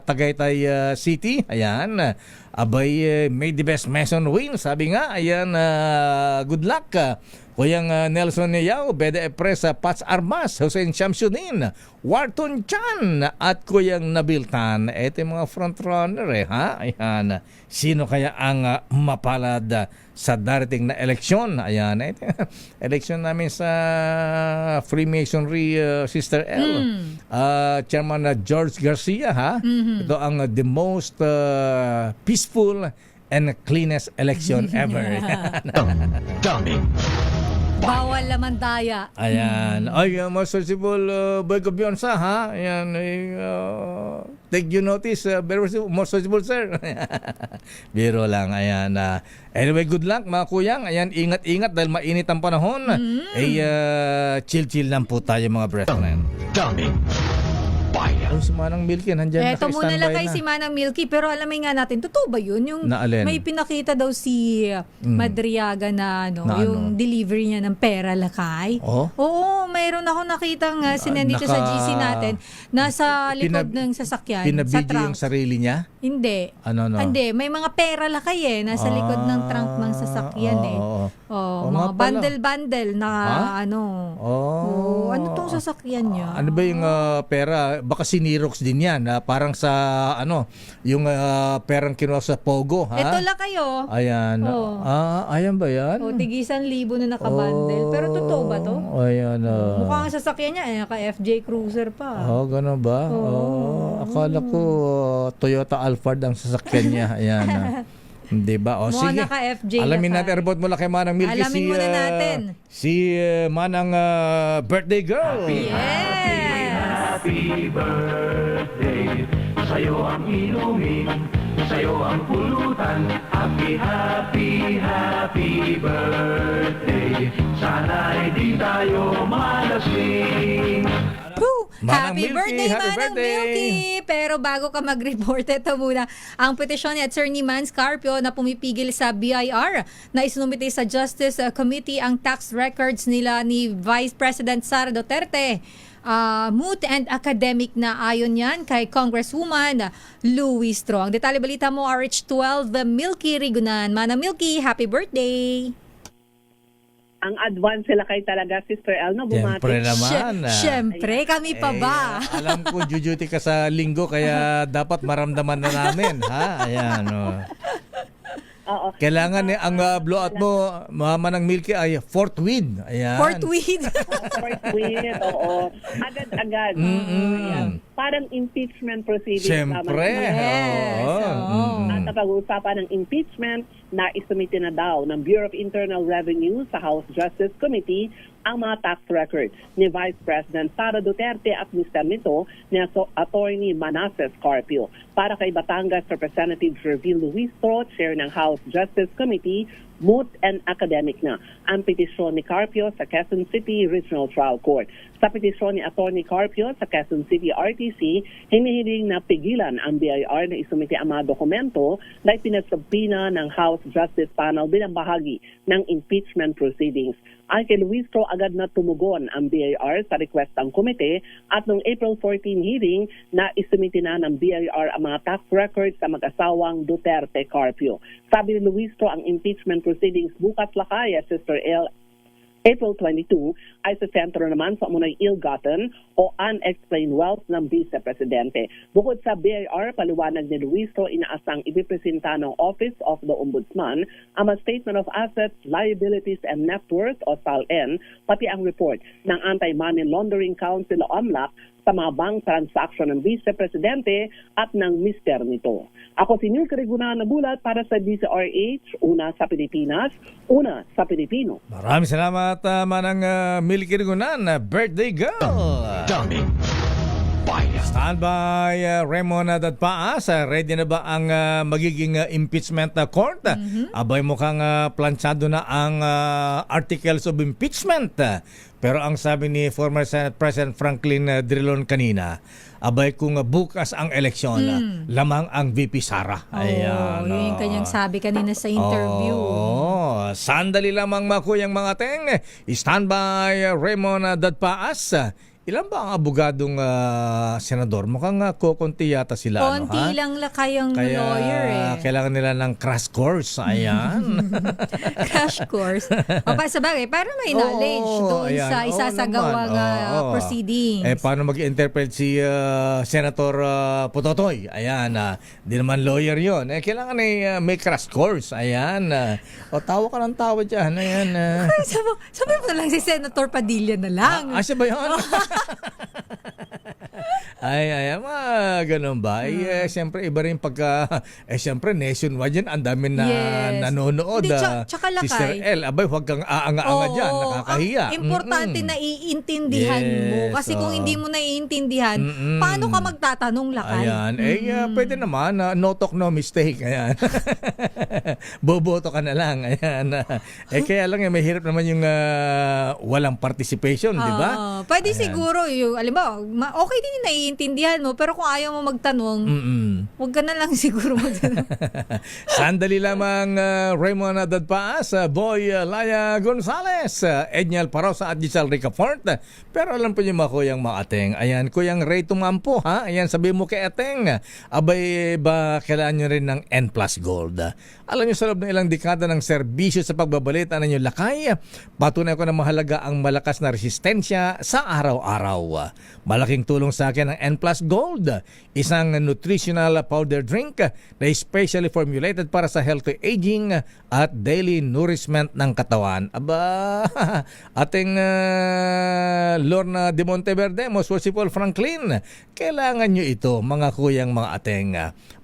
Tagaytay City. Ayan. Abay, may the best Mason win. Sabi nga, ayan, good luck. Kuyang Nelson Yao, Beda Epresa, Pats Armas, Hussein Shamsuddin, Warton Chan, at Kuyang Nabil Tan. Ito yung mga frontrunner ha? Ayan. Sino kaya ang mapalad sa darating na eleksyon? Ayan. Ito, eleksyon namin sa Freemasonry, Sister L. Chairman George Garcia, ha? Ito ang the most peaceful and cleanest election ever. Daming bawal laman daya. Ayan. Ay, Most Worshipful Boy Gobionsa, ha? Ayan. Take you notice, Most Worshipful Sir. Biro lang. Ayan. Anyway, good luck mga kuyang. Ayan, ingat-ingat dahil mainit ang panahon. Chill-chill lang po tayo mga brethren. Daming bayan. Si Manang Milky, nandyan Eto muna lang kay si Manang Milky, pero alamin nga natin, totoo ba yun? Yung may pinakita daw si Madriaga na, yung delivery niya ng pera lakay. Oo, mayroon ako nakitang sinendito sa GC natin, nasa likod ng sasakyan. Pinabidyo yung sarili niya? Hindi. Ano? Hindi, may mga pera lakay nasa likod ng trunk ng sasakyan mga bundle-bundle na ano tong sasakyan niya? Ano ba yung pera? Baka sinirox din yan. Parang sa yung perang kinuha sa Pogo. Ha? Ito lang kayo. Ayan. Ayan ba yan? Tig-1,000 na nakabundle. Pero totoo ba to? Ayan. Mukhang sasakyan niya, naka-FJ Cruiser pa. Ganun ba? Akala ko Toyota Alphard ang sasakyan niya. Ayan. Hindi ba? Sige. Naka-FJ alamin natin, report mula kay Manang Milky. Alamin muna natin. Si Manang birthday girl. Happy birthday, sa'yo ang inumin, sa'yo ang pulutan. Happy, happy, happy birthday, sana'y di tayo malasing. Happy birthday, Manang Milky! Pero bago ka mag-report, ito muna ang petisyon ni Attorney Man Scarpio na pumipigil sa BIR na isinumite sa Justice Committee ang tax records nila ni Vice President Sara Duterte. Moot and academic na ayon yan kay Congresswoman Louie Strong. Detalye balita mo, RH12, Milky Rigunan. Manang Milky, happy birthday! Ang advance sila kay talaga, Sister El, no? Bumati. Siyempre naman. Siyempre, kami pa ba? Alam ko, duty ka sa linggo, kaya dapat maramdaman na namin. Ha? Ayan, Oo. Kailangan ang blowout mo, Manang Milky, ay forthwith. Ayan. Forthwith? Forthwith, oo. Agad-agad. Ayan. Parang impeachment proceedings. Siyempre. At pag-uusapan ng impeachment na isumite na daw ng Bureau of Internal Revenue sa House Justice Committee ang mga tax records ni Vice President Sara Duterte at Mr. nito ni Attorney Manasseh Scarpio. Para kay Batangas Representative Jervil Luis Trot, Chair ng House Justice Committee, moot and academic na ang petisyon ni Carpio sa Quezon City Regional Trial Court. Sa petisyon ni Atty. Carpio sa Quezon City RTC, hinihiling na pigilan ang BIR na isumite ang mga dokumento na ipinasubpina ng House Justice Panel bilang bahagi ng impeachment proceedings. Ay kay Luistro, agad na tumugon ang BIR sa request ng komite at noong April 14 hearing na isumite na ng BIR ang mga tax records sa mag-asawang Duterte Carpio. Sabi ni Luistro, ang impeachment proceedings bukas lakay, Sister L. April 22 ay sa sentro naman sa umunay ill-gotten o unexplained wealth ng Vice Presidente. Bukod sa BIR, paliwanag ni Luistro, inaasang ibipresenta ng Office of the Ombudsman ang Statement of Assets, Liabilities and Net Worth o SALN, pati ang report ng Anti-Money Laundering Council o AMLAC sa mga bank transaction ng Vice Presidente at ng mister nito. Ako si Nilka Reguna, nagulat para sa DZRH, una sa Pilipinas, una sa Pilipino. Maraming salamat, Manang Milky Rigunan, birthday girl. Daming bayan. Standby, Raymond Dadpaas. Ready na ba ang magiging impeachment court? Abay, mukhang planchado na ang articles of impeachment. Pero ang sabi ni former Senate President Franklin Drilon kanina, abay kung bukas ang eleksyon, lamang ang VP Sara. Ayan. Yun yung kanyang sabi kanina sa interview. Sandali lamang makuyang mga teng. Standby, Raymond Dadpaas. Ilan ba ang abogadong senador? Mukhang kukunti yata sila. Konti lang kayang lawyer eh. Kailangan nila ng crash course. Ayan. Crash course. O pa sa bagay, para may knowledge doon sa isasagawang proceedings. Paano mag-interpret si Senator Pototoy? Ayan. Di naman lawyer yon. Kailangan may crash course. Ayan. O tawa ka ng tawa dyan. Ayan. Sabi mo na lang si Senator Padilla na lang. Siya ba yun? Ganun ba? Siyempre, iba rin pagka, siyempre, nationwide yan, ang dami na nanonood. Hindi, tsaka lakay. Sister L, abay, huwag kang aanga-anga dyan, nakakahiya. Importante na iintindihan mo. Kasi kung hindi mo naiintindihan, paano ka magtatanong, lakay? Ayan. Pwede naman, no talk, no mistake. Ayan. Boboto ka na lang. Ayan. Kaya lang, may hirap naman yung walang participation, di ba? Pwede siguro, alam mo, okay din yung naiintindihan mo, pero kung ayaw mo magtanong, huwag ka na lang siguro magtanong. Sandali lamang, Raymond Dadpaas, Boy Laya Gonzales, Edniel Parosa at Giselle Ricafort. Pero alam po niyo mga kuyang mga ateng. Ayan, kuyang Ray Tumampo, ha? Ayan, sabi mo kay ateng, abay ba kailangan nyo rin ng N+ Gold? Alam niyo, sa loob ng ilang dekada ng serbisyo sa pagbabalita ng inyong lakay, patunay ko na mahalaga ang malakas na resistensya sa araw-araw. Malaking tulong sa akin ang N+ Gold, isang nutritional powder drink na especially formulated para sa healthy aging at daily nourishment ng katawan. Aba, ating Lorna de Monteverde, most worshipful Franklin, kailangan nyo ito, mga kuyang mga ateng.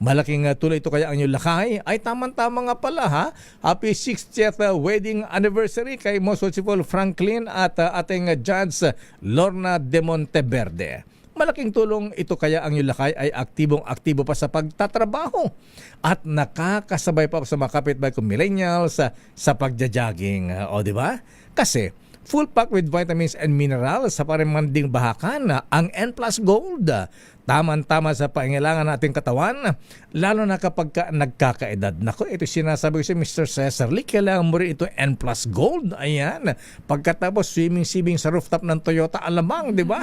Malaking tuloy ito kaya ang inyong lakay. Ay, tamang-tama nga pala, ha? Happy 60th wedding anniversary kay most worshipful Franklin at ating Judge Lorna de Monteverde. Malaking tulong ito kaya ang inyong lakay ay aktibong-aktibo pa sa pagtatrabaho at nakakasabay pa sa mga kapitbahay kong millennials sa pagja-jogging. O, di ba? Kasi full pack with vitamins and minerals sa parimanding bahakan ang N+ Gold. Tama-tama sa pangailangan nating katawan, lalo na kapag nagkakaedad. Naku, ito sinasabi ko si Mr. Cesar Lee, kailangan mo rin ito N+ Gold. Ayan. Pagkatapos swimming sa rooftop ng Toyota Alamang, di ba?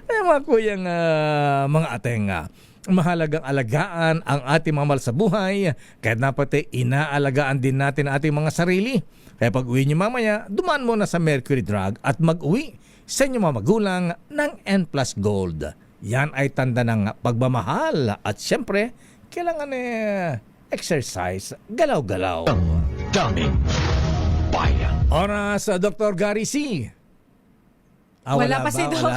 Ay, mga kuyang mga ateng, mahalagang alagaan ang ating mga mahal sa buhay, kahit na pati inaalagaan din natin ang ating mga sarili. Kaya pag uwi nyo mamaya, dumaan muna sa Mercury Drug at mag-uwi sa inyong mga magulang ng N+ Gold. Yan ay tanda ng pagmamahal at siyempre, kailangan exercise, galaw-galaw. Daming bayan. Oras, Dr. Gary C. Wala pa si Doc.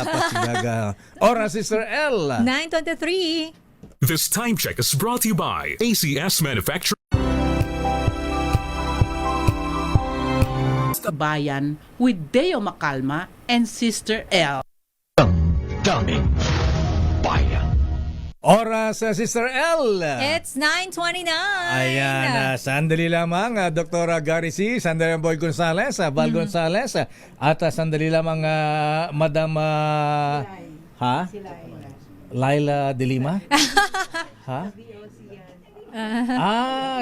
Oras, Sister L. 9:23. This time check is brought to you by ACS Manufacturing. Kabayan with Deo Macalma and Sister L. Daming bayan. Oras, Sister L. It's 9:29. Ayan, sandali lamang, Dr. Gary C., sandali lang Boy Gonzales, Val Gonzales, at sandali lamang Madam Laila de Lima. Ha?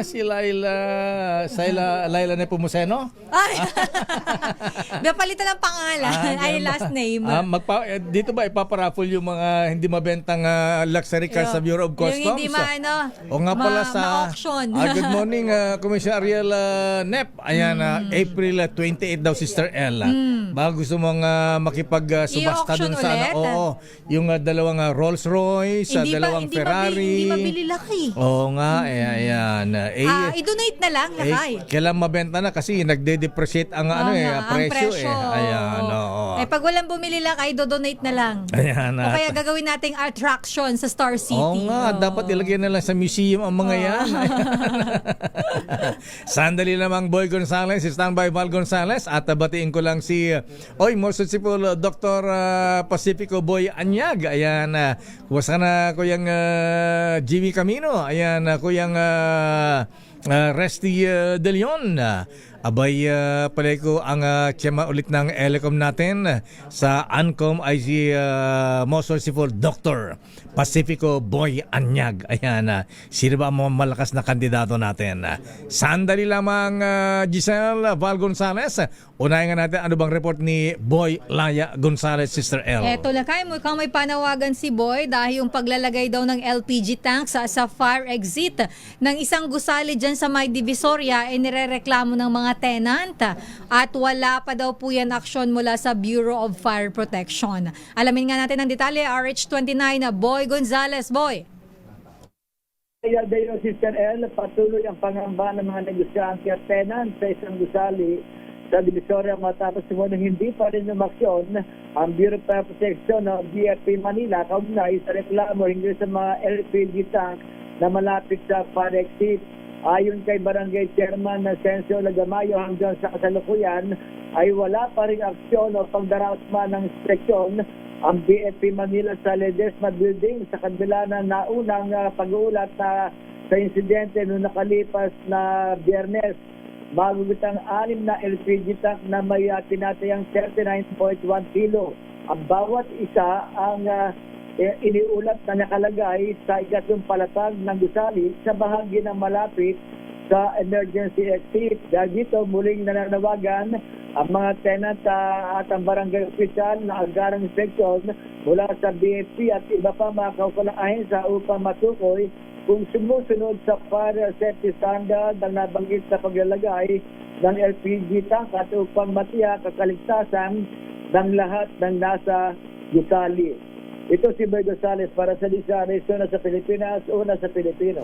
Si Laila Nepomuceno? Ay, napalitan ng pangalan. Ay, last name. Dito ba ipaparaffle yung mga hindi mabentang luxury cars sa Bureau of Customs? Yung hindi O nga pala ma-auction. Good morning, Commissioner Ariel Nep. Ayan, April 28 daw, Sister L. Baka gusto mong makipagsubasta dun sa yung dalawang Rolls Royce, dalawang Ferrari. Hindi mabili laki. Oo nga, ayan. I-donate na lang, lakay. Kailan mabenta na kasi nagde-depreciate ang presyo. Ayan, oo. Pag walang bumili lakay, do-donate na lang. Ayan. O kaya gagawin nating attraction sa Star City. Oo nga, dapat ilagay na lang sa museum ang mga yan. Sandali lamang, Boy Gonzales, standby Val Gonzales, at batiin ko lang si Morsipol Dr. Pacifico Boy Anyag. Ayan, kuwasa na Kuyang Jimmy Camino. Ayan, Kuyang Resty De Leon. Abay, palay ko ang tsema ulit ng Elecom natin sa Ancom ay si Morsipol Dr. Pacifico Boy Anyag. Ayan, sino ba ang mga malakas na kandidato natin? Sandali lamang, Giselle Val Gonzales. Unahin nga natin ano bang report ni Boy Laya Gonzales, Sister L. Eto lakay, mukhang may panawagan si Boy dahil yung paglalagay daw ng LPG tank sa fire exit ng isang gusali dyan sa May Divisoria ay nirereklamo ng mga tenant at wala pa daw po yan aksyon mula sa Bureau of Fire Protection. Alamin nga natin ang detalye, RH29 na Boy Gonzales. Boy. Kaya dayo, Sister L, patuloy ang pangamba ng mga negosyante at tenant sa isang gusali sa Divisoria matapos muna hindi pa rin umaksyon ang Bureau of Fire Protection ng BFP Manila kaugnay sa reklamo hinggil sa mga LPG tank na malapit sa fire exit. Ayon kay Barangay Chairman na Sencio Lagamayo, hanggang sa kasalukuyan ay wala pa rin aksyon o pagdaraos man ng inspeksyon ang BFP Manila sa Ledesma Building sa kabila na naunang pag-uulat na sa insidente noong nakalipas na Biyernes. Magugutang 6 na LPG tank na may tinatayang 39.1 kilo. Ang bawat isa ang iniulat na nakalagay sa ikatlong palatag ng gusali sa bahagi ng malapit sa emergency exit. Dahil dito muling nananawagan ang mga tenant at ang barangay opisyal na agarang inspeksyon mula sa BFP at iba pa mga kaukulang ahensya upang matukoy kung sumusunod sa fire safety standard ang nabanggit sa paglalagay ng LPG tank at upang matiyak ang kaligtasan ng lahat ng nasa gusali. Ito si Boy Gonzales para sa Disares, una sa Pilipinas, una sa Pilipino.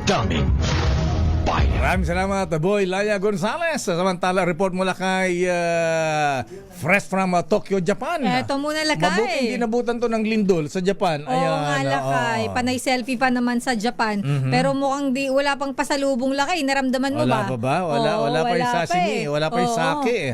Daming bayan. Maraming salamat, Boy Laya Gonzales. Samantala, report mula kay fresh from Tokyo, Japan. Eto muna lakay. Mabuti hindi nabutan to ng lindol sa Japan. Oo nga lakay. Panay selfie pa naman sa Japan. Pero mukhang wala pang pasalubong lakay. Naramdaman mo wala ba? Pa ba? Wala pa yung sashimi. Wala pa yung sake.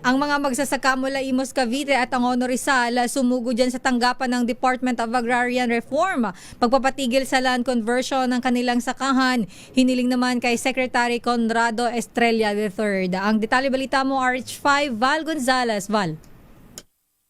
Ang mga magsasaka mula Imos, Cavite at ang Honor Rizal sumugo dyan sa tanggapan ng Department of Agrarian Reform. Pagpapatigil sa land conversion ng kanilang sakahan. Hiniling naman kay Secretary Conrado Estrella III. Ang detalye balita mo, RH5, Val Gonzales. Val.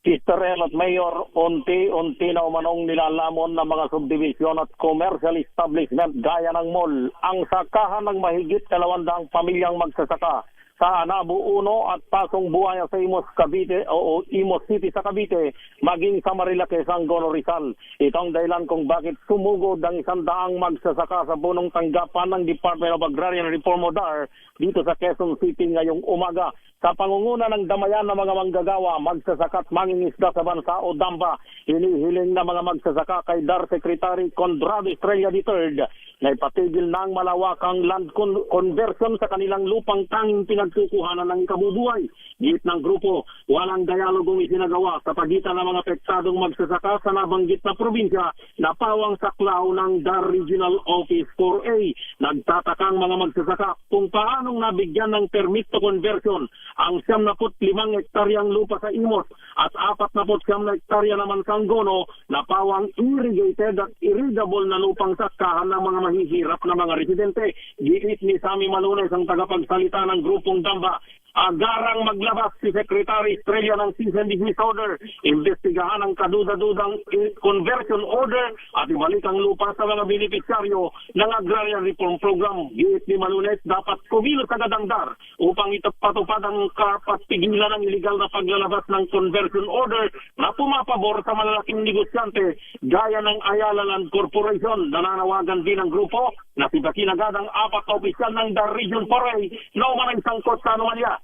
Sister El at Mayor, unti-unti na umanong nilalamon ng mga subdivision at commercial establishment gaya ng mall ang sakahan ng mahigit 200 pamilyang magsasaka sa Anabu 1 at Pasong Buhaya sa Imos, Cavite o Imos City sa Cavite, maging sa Marilake, Sanggono, Rizal. Ito ang dahilan kung bakit sumugod ang 100 magsasaka sa punong tanggapan ng Department of Agrarian Reform o DAR dito sa Quezon City ngayong umaga. Sa pangunguna ng damayan ng mga manggagawa, magsasaka at mangingisda sa bansa o DAMBA, hinihiling na mga magsasaka kay DAR Secretary Conrado Estrella III na ipatigil na ang malawakang land conversion sa kanilang lupang tanging pinagkukuhanan ng kabubuhay. Git ng grupo, walang dialogong isinagawa sa pagitan ng mga apektadong magsasaka sa nabanggit na probinsya na pawang saklaw ng DAR Regional Office 4A. Nagtatakang mga magsasaka kung paanong nabigyan ng permit to conversion ang 75 hektaryang lupa sa Imos at 49 na hektarya naman sa Angono na pawang irrigated at irrigable na lupang sakahan ng mga mahihirap na mga residente. Giit ni Sammy Malunes, ang tagapagsalita ng grupong Damba, agarang maglabas si Secretary Estrella ng cease and desist order, imbestigahan ang kaduda-dudang conversion order at ibalik ang lupa sa mga benepisyaryo ng Agrarian Reform Program. Giit ni Malunes, dapat kumilos agad ang DAR upang patupad ang CARP at pigilan ang iligal na paglalabas ng conversion order na pumapabor sa malalaking negosyante gaya ng Ayala Land Corporation. Nananawagan din ang grupo na sibakin agad ang 4 na opisyal ng DAR Region 4A na umanay sangkot sa anomalya.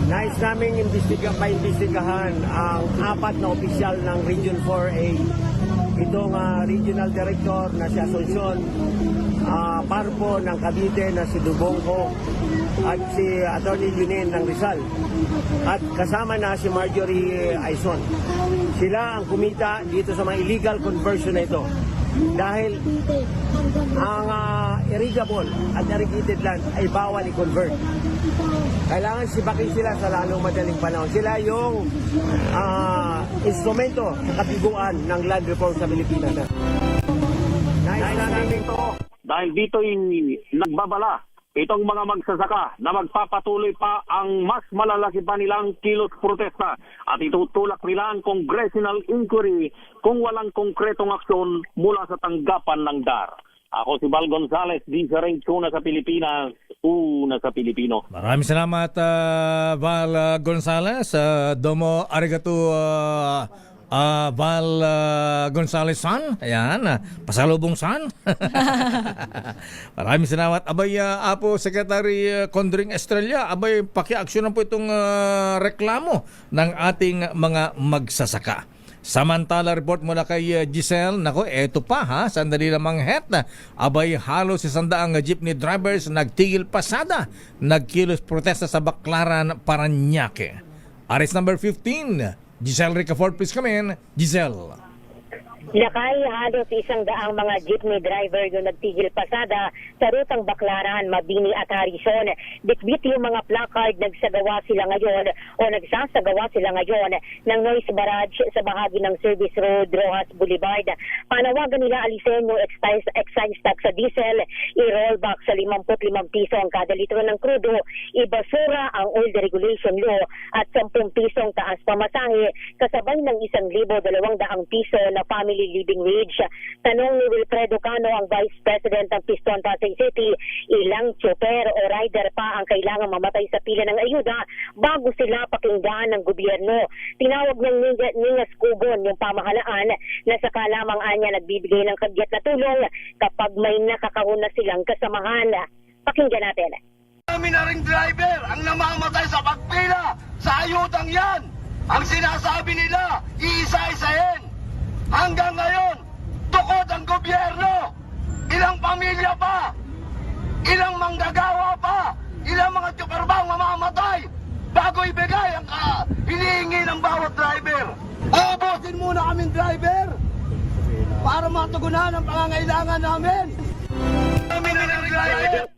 Nais naming maimbestigahan ang 4 na opisyal ng Region 4A. Itong Regional Director na si Asuncion, Parpo ng Cavite na si Dubongco, at si Atty. Yunin ng Rizal. At kasama na si Marjorie Aison. Sila ang kumita dito sa mga illegal conversion na ito. Dahil ang irrigable at irrigated land ay bawal i-convert. Kailangan sibakin sila sa lalong madaling panahon. Sila yung instrumento sa katiguan ng land reform sa Pilipinas. Nais namin ito dahil dito'y nagbabala itong mga magsasaka na magpapatuloy pa ang mas malalaki pa nilang kilos protesta at itutulak nila ang congressional inquiry kung walang konkretong aksyon mula sa tanggapan ng DAR. Ako si Val Gonzales, DZRH, una sa Pilipinas, una sa Pilipino. Maraming salamat, Val Gonzales. Domo arigato, Val Gonzales-san. Ayan, pasalubong san. Maraming salamat. Abay, Apo Secretary Condring Estrella, abay, pakiaksyonan po itong reklamo ng ating mga magsasaka. Samantala, report mula kay Giselle. Nako, eto pa ha, sandali lamang het na. Abay, halos 100 jeepney drivers nagtigil pasada, nagkilos protesta sa Baclaran, Parañaque. Arrest number 15. Giselle Ricafort, please come in. Giselle. Lakay, halos 100 mga jeepney driver yung nagtigil pasada sa rutang Baclaran, Mabini at Harrison. Bitbit yung mga placard, nagsasagawa sila ngayon ng noise barrage sa bahagi ng Service Road, Rojas Boulevard. Panawagan nila alisin yung excise tax sa diesel, i-rollback sa 55 piso ang kada litro ng krudo, ibasura ang oil deregulation law at 10 pisong taas pamasahe kasabay ng 1,200 piso na family living wage. Tanong ni Wilfredo Cano, ang Vice President ng Piston Pasay City, ilang chopper o rider pa ang kailangan mamatay sa pila ng ayuda bago sila pakinggan ng gobyerno. Tinawag ng Ningas Cubon yung pamahalaan na saka lamang anya nagbibigay ng kagyat na tulong kapag may nakakahuna silang kasamahan. Pakinggan natin. Kami na ring driver ang namamatay sa pagpila sa ayudang yan. Ang sinasabi nila, iisa-isahin. Hanggang ngayon, tukod ang gobyerno. Ilang pamilya pa, ilang manggagawa pa, ilang mga tsuperbang mamamatay bago ibigay ang hinihingi ng bawat driver. Ubusin muna kaming driver para matugunan ang pangangailangan namin. Kami na ng driver.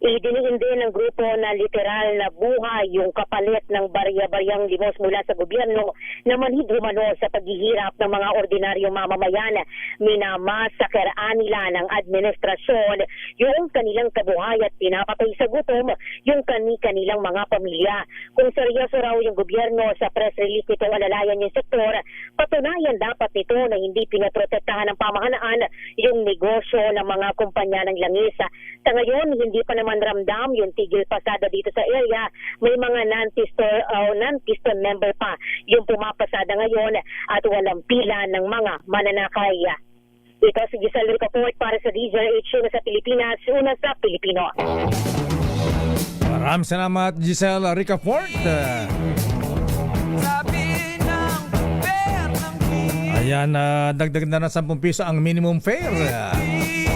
Idiniin din ng grupo na literal na buhay yung kapalit ng barya-baryang limos mula sa gobyerno na manhid-humano sa paghihirap ng mga ordinaryong mamamayan. Minamasakiraan nila ng administrasyon yung kanilang kabuhay at pinapatay sa gutom yung kanilang mga pamilya. Kung seryoso raw yung gobyerno sa press release nitong alalayan yung sektor, patunayan dapat nito na hindi pinaprotektahan ng pamahalaan yung negosyo ng mga kumpanya ng langis. Sa ngayon, hindi pa naman ramdam yung tigil pasada dito sa area. May mga non-piston member pa yung pumapasada ngayon at walang pila ng mga mananakay. Ito si Giselle Ricafort para sa DZRH, una sa Pilipinas, una sa Pilipino. Maraming salamat, Giselle Ricafort. Ayan, dagdag na ng 10 piso ang minimum fare.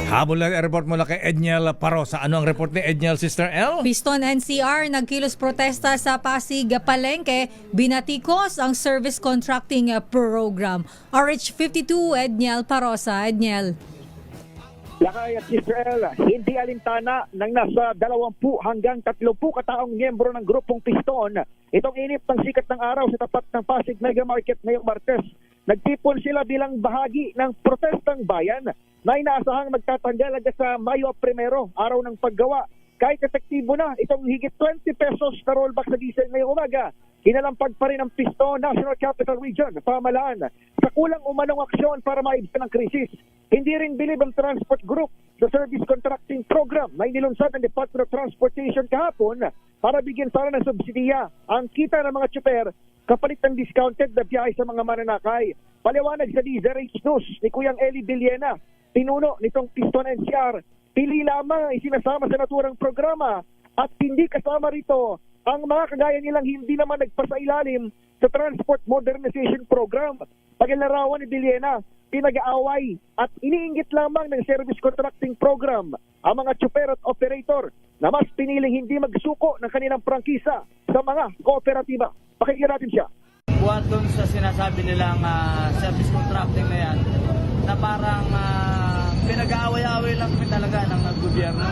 Habol na report mula kay Edniel Parosa. Ano ang report ni Edniel, Sister L? Piston NCR nagkilos protesta sa Pasig Palengke, binatikos ang service contracting program. RH52 Edniel Parosa. Edniel. Lakay at Sister L, hindi alintana ng nasa 20 hanggang 30 kataong miyembro ng grupong Piston. Itong inip ng sikat ng araw sa tapat ng Pasig Mega Market ngayong Martes. Nagtipon sila bilang bahagi ng protestang bayan na inaasahang magtatanggal agad sa Mayo 1, araw ng paggawa. Kahit epektibo na itong higit 20 pesos na rollback sa diesel ngayong umaga, kinalampag pa rin ang Piston National Capital Region pamahalaan sa kulang umanong aksyon para maibsan ang krisis. Hindi rin bilib ang Transport Group sa service contracting program na inilunsad ng Department of Transportation kahapon para bigyan sana ng subsidiya ang kita ng mga tsuper kapalit ng discounted na biyahe sa mga mananakay. Paliwanag sa DZRH News ni Kuyang Eli Villena, pinuno nitong Piston NCR, pili lamang ay sinasama sa naturang programa at hindi kasama rito ang mga kagaya nilang hindi naman nagpasailalim sa Transport Modernization Program. Paglalarawan ni Villena, pinag-aaway at iniinggit lamang ng Service Contracting Program ang mga tsuper at operator na mas piniling hindi magsuko ng kanilang prangkisa sa mga kooperatiba. Pakinggan natin siya. Buwan doon sa sinasabi nilang service contracting na yan, na parang pinag-aaway-aaway lang kami talaga ng gobyerno.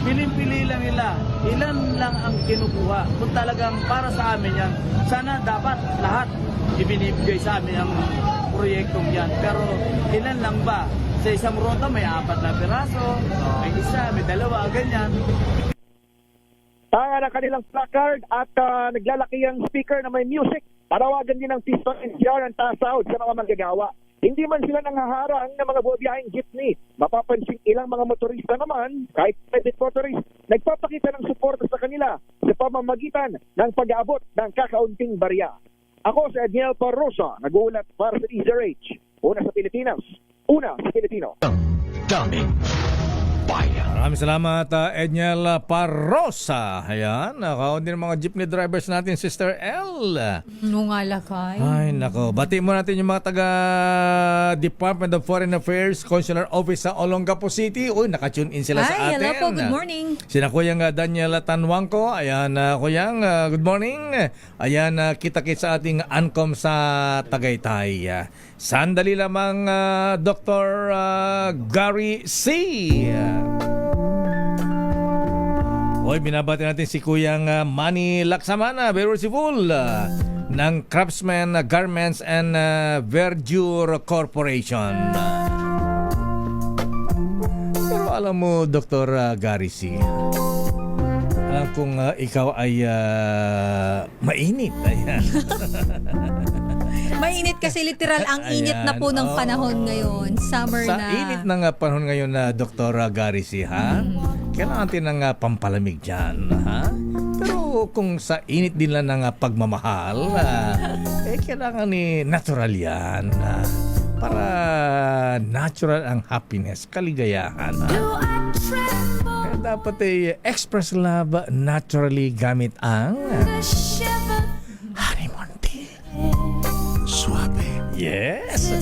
Piling-pili lang nila, ilan lang ang kinukuha. Kung talagang para sa amin yan, sana dapat lahat ibinibigay sa amin ang proyektong yan. Pero ilan lang ba? Sa isang ruta may 4 na piraso, may isa, may 2, ganyan. Tanga ng kanilang placard at naglalaki ang speaker na may music. Parawagan din ng Piston NCR ang tasawd sa mga manggagawa. Hindi man sila nanghaharang ng mga bubiyaheng jeepney. Mapapansin ilang mga motorista naman, kahit private motorist, nagpapakita ng suporta sa kanila sa pamamagitan ng pag-aabot ng kakaunting barya. Ako si Edniel Parrosa, nag-uulat para sa DZRH. Una sa Pilipinas, una sa Pilipino. Daming bayan. Maraming salamat, Edniel Parrosa. Ayan, nakaon din mga jeepney drivers natin, Sister L. Nungalakay. Ay, nako. Bati mo natin yung mga taga Department of Foreign Affairs Consular Office sa Olongapo City. Uy, nakatune in sila sa atin. Hello po, good morning. Sina Kuyang Daniel Tanwangko. Ayan, Kuyang, good morning. Ayan, kita-kits sa ating ANCOM sa Tagaytay. Sandali lamang, Dr. Gary C. Hoy, binabati natin si Kuyang Manny Laksamana, very full ng Craftsman Garments and Verdure Corporation. Pero alam mo, Dr. Gary C, alam kong ikaw ay mainit. Ayan. Mainit kasi literal ang init na po ng panahon ngayon. Summer sa na. Sa init ng panahon ngayon na Dr. Gary C, ha? Kailangan natin ng pampalamig dyan, ha? Pero kung sa init din lang ng pagmamahal, kailangan ni natural yan. Para natural ang happiness, kaligayahan. Kaya dapat express love naturally gamit ang honeymoon tea. Suabe. Yes.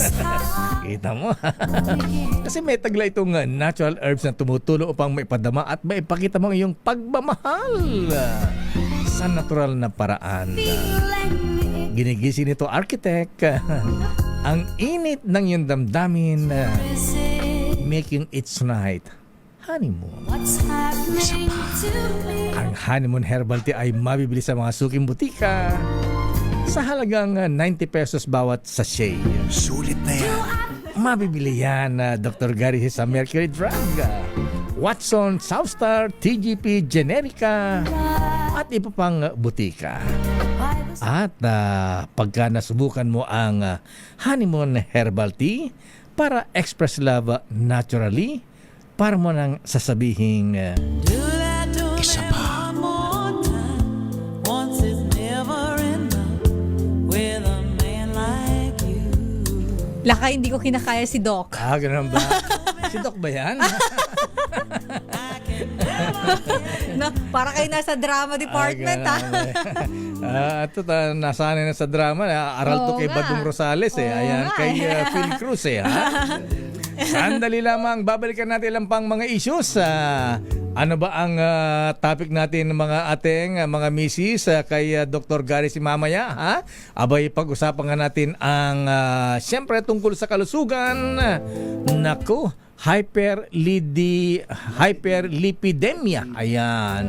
Kita mo. Kasi may tagla itong natural herbs na tumutulong upang maipadama at maipakita mo iyong pagmamahal sa natural na paraan. Ginigising nito architect ang init ng iyong damdamin, making it tonight honeymoon. Isa pa, ang honeymoon herbal tea ay mabibili sa mga suking butika sa halagang 90 pesos bawat sachet. Sulit na yan. Mabibili yan, Dr. Gary sa Mercury Drug, Watson, Southstar, TGP, Generica, at iba pang butika. At pagka nasubukan mo ang honeymoon herbal tea para express love naturally, para mo nang sasabihing isa pa. Lakay, hindi ko kinakaya si Doc. Ganun ba? Si Doc ba yan? No, para kayo nasa drama department, Ito, nasanay na sa drama. Aral to kay Badong Rosales. Ayan, kay Phil Cruz. Ha? Sandali lamang, babalikan natin lang pang mga issues. Ano ba ang topic natin mga ating mga misis kay Dr. Gary si mamaya? Ha? Abay, pag-usapan nga natin ang siyempre tungkol sa kalusugan. Naku, hyperlipidemia. Ayan.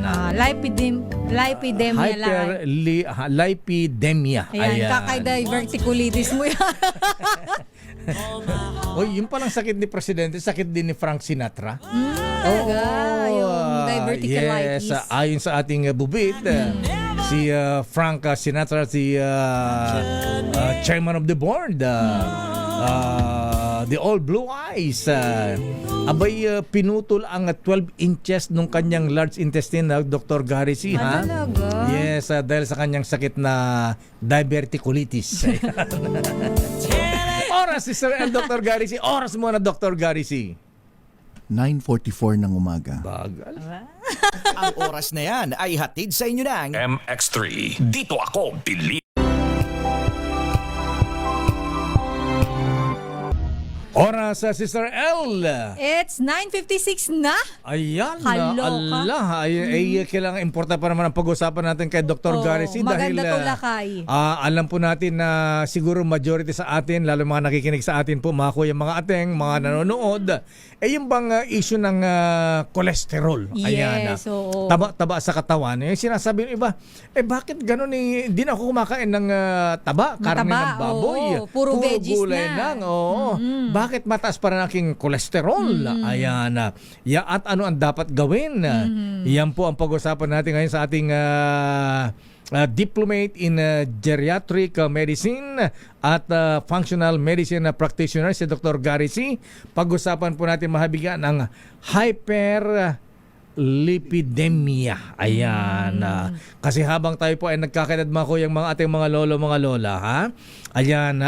Lipidemia lang. Lipidemia. Ayan, kakay-diverticulitis mo yan. Oy, yung palang sakit ni Presidente, sakit din ni Frank Sinatra. Yung diverticulitis. Yes, ayon sa ating bubit, si Frank Sinatra, si chairman of the board, the All Blue Eyes, abay pinutol ang 12 inches nung kanyang large intestine, Dr. Gary C. Ha? Talaga? Yes, dahil sa kanyang sakit na diverticulitis. Oras, Sister L, Dr. Gary C. Oras mo na, Dr. Gary C. 9:44 ng umaga. Bagal. Ang oras na yan ay hatid sa inyo ng MX3. Dito ako, Billy. Oras, Sister L. It's 9:56 na. Ayan, Kaloka. Allah. Ay, kailangan importante pa naman ang pag-usapan natin kay Dr. Gary C. Dahil maganda tulakay. alam po natin na siguro majority sa atin, lalo mga nakikinig sa atin po, mga kuya, mga ateng, mga nanonood, yung bang issue ng cholesterol. Ayan. Yes, oo. Taba sa katawan. Sinasabi ng iba, bakit ganun hindi na ako kumakain ng taba, karne ng baboy. Oo, puro veggies gulay na. lang. Oo. Bakit mataas pa rin aking kolesterol? Ayan. At ano ang dapat gawin? Yan po ang pag-usapan natin ngayon sa ating diplomate in geriatric medicine at functional medicine practitioner, si Dr. Gary C. Pag-usapan po natin mahabigan ng hyperlipidemia. Ayan. Kasi habang tayo po ay nagkakaedad, mga kuyang, mga ating mga lolo, mga lola, ha? Ayan,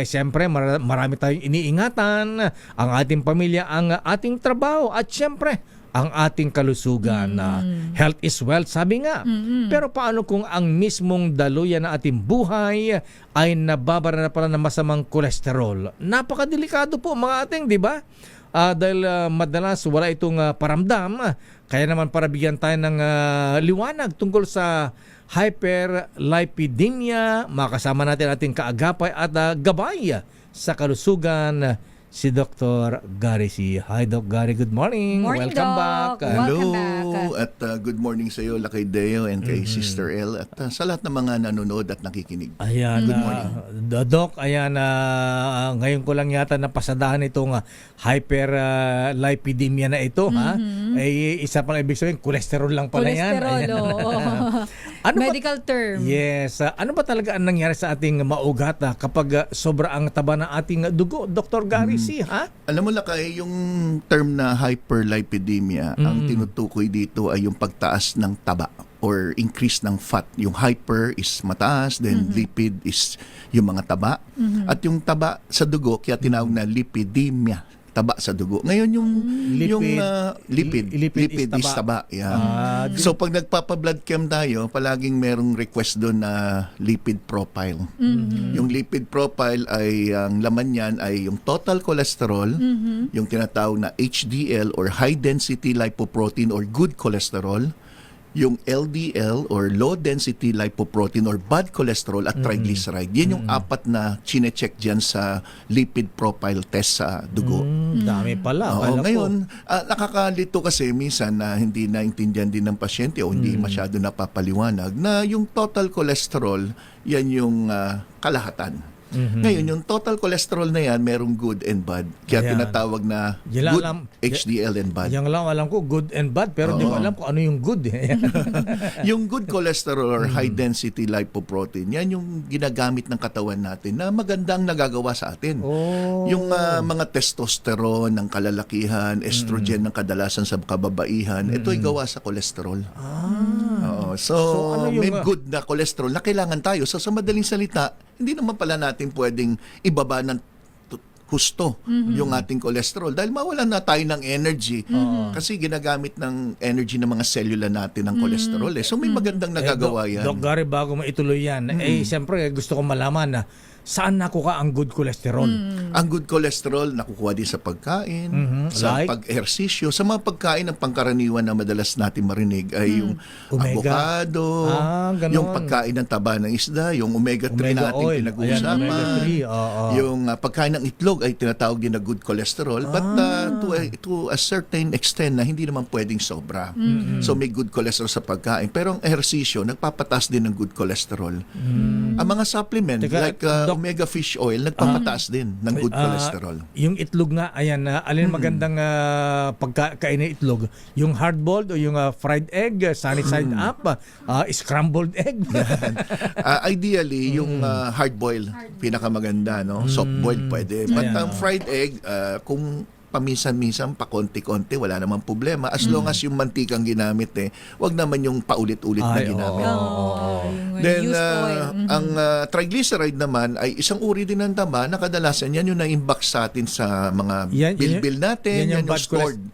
siyempre marami tayong iniingatan, ang ating pamilya, ang ating trabaho, at siyempre ang ating kalusugan. Health is wealth, sabi nga. Pero paano kung ang mismong daluyan na ating buhay ay nababara na pala ng masamang kolesterol? Napakadelikado po, mga ating, di ba? Dahil madalas wala itong paramdam. Kaya naman para bigyan tayo ng liwanag tungkol sa hyperlipidemia, makasama natin ating kaagapay at gabay sa kalusugan, si Dr. Gary C. Hi, Doc Gary. Good morning. Morning, Welcome Doc. back. Hello at good morning sa iyo, Lakay Deo, and kay Sister L, at sa lahat ng mga nanonood at nakikinig. Ayan, Good morning. Doc, ayan, ngayon ko lang yata napasadahan itong hyperlipidemia na ito. Ha? Isa pang ibig sabihin, cholesterol lang pala yan. Cholesterol, oo. Medical term. Yes. Ano ba talaga ang nangyari sa ating maugat kapag sobra ang taba ng ating dugo, Dr. Gary C. Ha? Alam mo, Lakay, yung term na hyperlipidemia, ang tinutukoy dito ay yung pagtaas ng taba or increase ng fat. Yung hyper is mataas, then lipid is yung mga taba. At yung taba sa dugo, kaya tinawag na lipidemia, taba sa dugo. Ngayon yung lipid is taba. Yeah. So pag nagpapa-blood chem tayo, palaging merong request doon na lipid profile. Yung lipid profile ay ang laman niyan ay yung total cholesterol, yung tinatawag na HDL or high density lipoprotein or good cholesterol, yung LDL or low density lipoprotein or bad cholesterol at triglyceride. Yan yung apat na chine-check dyan sa lipid profile test sa dugo. Dami pala. Oo, ngayon, nakakalito kasi minsan na hindi naintindihan din ng pasyente o hindi masyado napapaliwanag na yung total cholesterol, yan yung kalahatan. Ngayon, yung total cholesterol na yan, merong good and bad. Kaya tinatawag na good HDL and bad. Yan lang alam ko, good and bad, pero di ko alam kung ano yung good. Yung good cholesterol or high density lipoprotein, yan yung ginagamit ng katawan natin na magandang nagagawa sa atin. Yung mga testosterone ng kalalakihan, estrogen ng kadalasan sa kababaihan, ito ay gawa sa cholesterol. So ano yung, may good na cholesterol na kailangan tayo. So sa madaling salita, hindi naman pala natin pwedeng ibaba ng husto yung ating cholesterol dahil mawalan na tayo ng energy kasi ginagamit ng energy ng mga selula natin ng cholesterol. So may magandang nagagawa yan. Doc Gary, bago mo ituloy yan, siyempre gusto ko malaman na saan nakuha ang good cholesterol? Ang good cholesterol nakukuha din sa pagkain, sa Like? pag-ehersisyo, sa mga pagkain ng pangkaraniwan na madalas natin marinig ay yung Omega. avocado, Ganon. yung pagkain ng taba ng isda, yung omega-3 Omega natin oil. pinag-uusapan, Ayan, omega-3, oo. yung pagkain ng itlog ay tinatawag din na good cholesterol, but to a certain extent na hindi naman pwedeng sobra. So may good cholesterol sa pagkain. Pero ang ehersisyo, nagpapataas din ng good cholesterol. Ang mga supplement, like omega fish oil, nagpapataas din ng good cholesterol. Yung itlog nga, ayan, alin magandang pagkain ng itlog? Yung hard-boiled o yung fried egg, sunny side up, scrambled egg? Ideally, yung hard-boiled, pinakamaganda, no? Soft-boiled pwede. But ang fried egg, kung paminsan-minsan, pakonti-konti, wala namang problema. As long as yung mantikang ginamit, wag naman yung paulit-ulit na ginamit. Then, ang triglyceride naman ay isang uri din ng taba na kadalasan yan yung na-imbak sa atin sa mga bilbil natin. Yan yung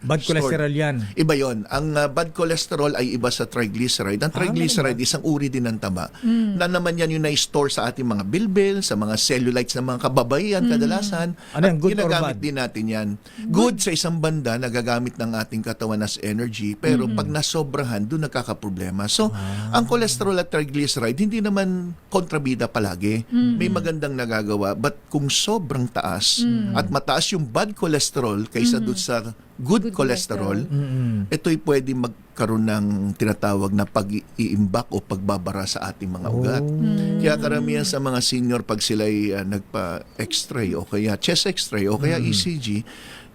bad cholesterol yan. Iba yon. Ang bad cholesterol ay iba sa triglyceride. Ang triglyceride, isang uri din ng taba. Na naman yan yung na-store sa ating mga bilbil, sa mga cellulites ng mga kababaihan kadalasan. Ano yan, good or ginagamit bad? din natin yan. Good sa isang banda, nagagamit ng ating katawan as energy, pero pag nasobrahan, doon nagkakaproblema. So, ang cholesterol at triglyceride, hindi naman kontrabida palagi. May magandang nagagawa, but kung sobrang taas at mataas yung bad cholesterol kaysa doon sa good cholesterol, ito'y pwede magkaroon ng tinatawag na pag-iimbak o pagbabara sa ating mga ugat. Kaya karamihan sa mga senior, pag sila'y nagpa-x-ray o kaya chest x-ray o kaya ECG,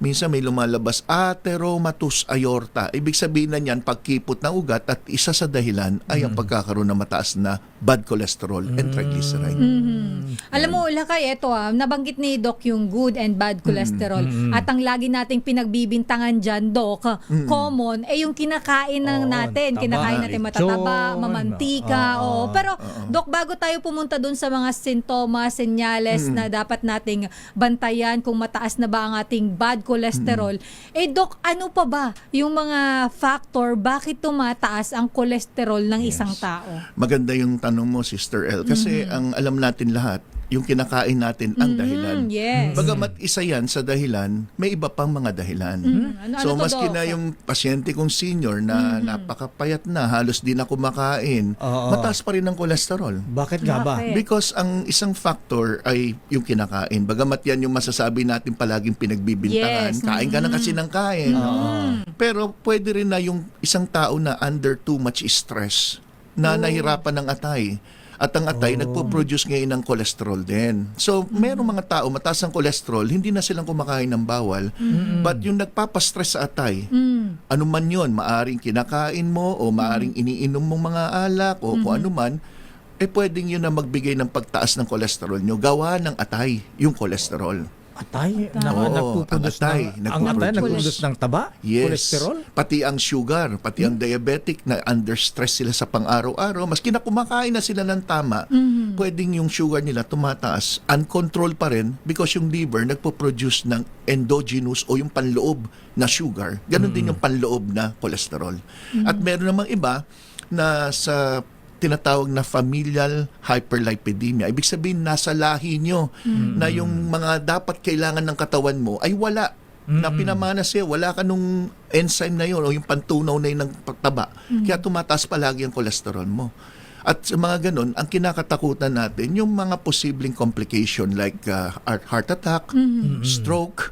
minsan may lumalabas atherosclerosis aorta. Ibig sabihin na niyan, pagkipot ng ugat at isa sa dahilan ay ang pagkakaroon ng mataas na bad cholesterol and triglyceride. Alam mo, Lakay, eto nabanggit ni Doc yung good and bad cholesterol. At ang lagi nating pinagbibintangan dyan, Doc, common, yung kinakain natin. Kinakain natin matataba, mamantika. Pero, Doc, bago tayo pumunta dun sa mga sintomas, senyales na dapat nating bantayan kung mataas na ba ang ating bad cholesterol. Doc, ano pa ba yung mga factor bakit tumataas ang cholesterol ng isang tao? Maganda yung tanong mo, Sister El, kasi ang alam natin lahat, yung kinakain natin ang dahilan. Yes. Bagamat isa yan sa dahilan, may iba pang mga dahilan. So, maski na yung pasyente kong senior na napakapayat na, halos di na kumakain, mataas pa rin ang kolesterol. Bakit nga ba? Because ang isang factor ay yung kinakain. Bagamat yan yung masasabi natin palaging pinagbibintangan, kain ka na kasi ng kain. Pero pwede rin na yung isang tao na under too much stress, na nahirapan ng atay. At ang atay, nagpo-produce ngayon ng cholesterol din. So, merong mga tao, mataas ang cholesterol, hindi na silang kumakain ng bawal. But yung nagpapastress sa atay, ano man yun, maaring kinakain mo o maaring iniinom mong mga alak o kung ano man, pwedeng yun na magbigay ng pagtaas ng cholesterol nyo. Gawa ng atay, yung cholesterol. Atay? Ang atay nagpuproduce ng taba? Yes. Cholesterol? Pati ang sugar, pati ang diabetic na under stress sila sa pang-araw-araw, maski na kumakain na sila ng tama, pwedeng yung sugar nila tumataas, uncontrolled pa rin because yung liver nagpo-produce ng endogenous o yung panloob na sugar. Ganon din yung panloob na cholesterol. At meron namang iba na sa tinatawag na familial hyperlipidemia. Ibig sabihin, nasa lahi nyo na yung mga dapat kailangan ng katawan mo ay wala. Na pinamana siya, wala ka nung enzyme na yun o yung pantunaw na yun ng taba. Kaya tumataas palagi ang kolesterol mo. At sa mga ganun, ang kinakatakutan natin, yung mga posibleng complication like heart attack, stroke,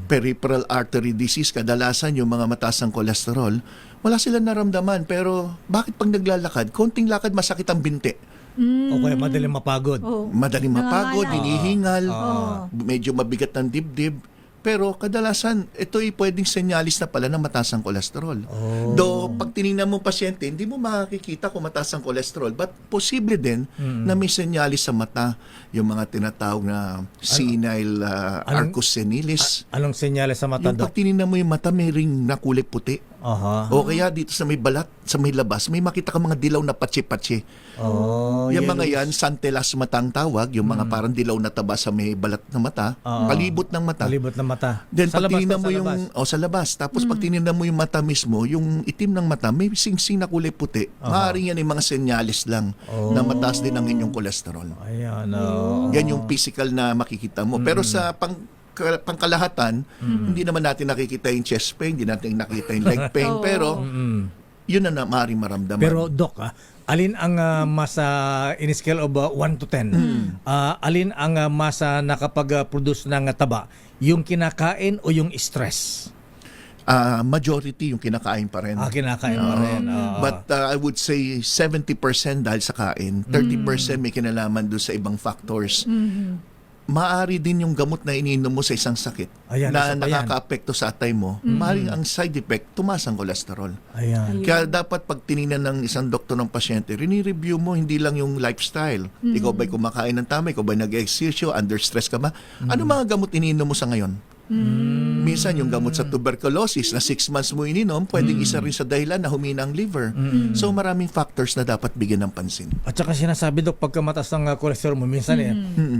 peripheral artery disease, kadalasan yung mga mataas ang kolesterol, wala silang naramdaman. Pero bakit pag naglalakad, konting lakad masakit ang binti? O kaya madaling mapagod. Madaling mapagod, hinihingal, medyo mabigat ng dibdib. Pero kadalasan, ito'y pwedeng senyalis na pala na mataas ang kolesterol. Though, pag tinignan mo pasyente, hindi mo makikita kung mataas ang kolesterol. But posible din na may senyalis sa mata, yung mga tinatawag na senile arcus senilis. Anong senyalis sa mata, Yung pag tinignan mo yung mata, may ring na kulay puti. O kaya dito sa may balat, sa may labas, may makita ka mga dilaw na patsi-patsi. Yung mga yan, santelasmata ang tawag, yung mga parang dilaw na taba sa may balat ng mata, palibot ng mata. Palibot ng mata. Then Sa pag labas tinignan to, mo sa yung labas. sa labas, tapos pag tinignan mo yung mata mismo, yung itim ng mata, may singsing na kulay puti. Maaaring yan yung mga senyalis lang na mataas din ang inyong kolesterol. Ayan. Yan yung physical na makikita mo. Pero sa pangkalahatan, hindi naman natin nakikita yung chest pain, hindi natin nakikita yung leg pain, pero yun na maaaring maramdaman. Pero Doc, alin ang mas in a scale of 1 to 10? Alin ang mas nakapag-produce ng taba? Yung kinakain o yung stress? Majority yung kinakain pa rin. Kinakain pa rin. But I would say 70% dahil sa kain, 30% may kinalaman doon sa ibang factors. Maari din yung gamot na iniinom mo sa isang sakit na nakaka-apekto sa atay mo. Maaaring ang side effect, tumaas ang kolesterol. Kaya dapat pag tinignan ng isang doktor ng pasyente, rini-review mo hindi lang yung lifestyle. Ikaw ba'y kumakain ng tama? Ikaw ba'y nag-exercise? Under stress ka ba? Ano mga gamot iniinom mo sa ngayon? Minsan yung gamot sa tuberculosis na 6 months mo ininom, pwedeng isa rin sa dahilan na humina ang liver. So maraming factors na dapat bigyan ng pansin. At saka sinasabi, Dok, pagka mataas ng cholesterol mo, minsan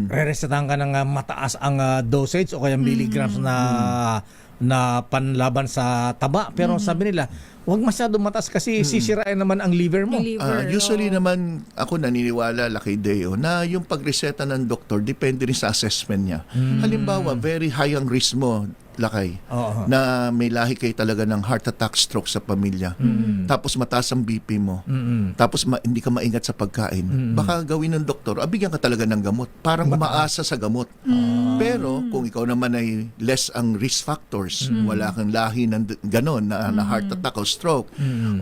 re-resetahan ka ng mataas ang dosage o kaya milligrams na panlaban sa taba. Pero sabi nila, huwag masyado mataas kasi sisirain naman ang liver mo. Usually naman, ako naniniwala, Lucky Deo, na yung pagreseta ng doktor, depende rin sa assessment niya. Halimbawa, very high ang risk mo, Lakay, na may lahi kayo talaga ng heart attack, stroke sa pamilya. Tapos mataas ang BP mo. Tapos hindi ka maingat sa pagkain. Baka gawin ng doktor, bigyan ka talaga ng gamot. Parang umaasa sa gamot. Pero kung ikaw naman ay less ang risk factors, wala kang lahi ng ganon na heart attack o stroke,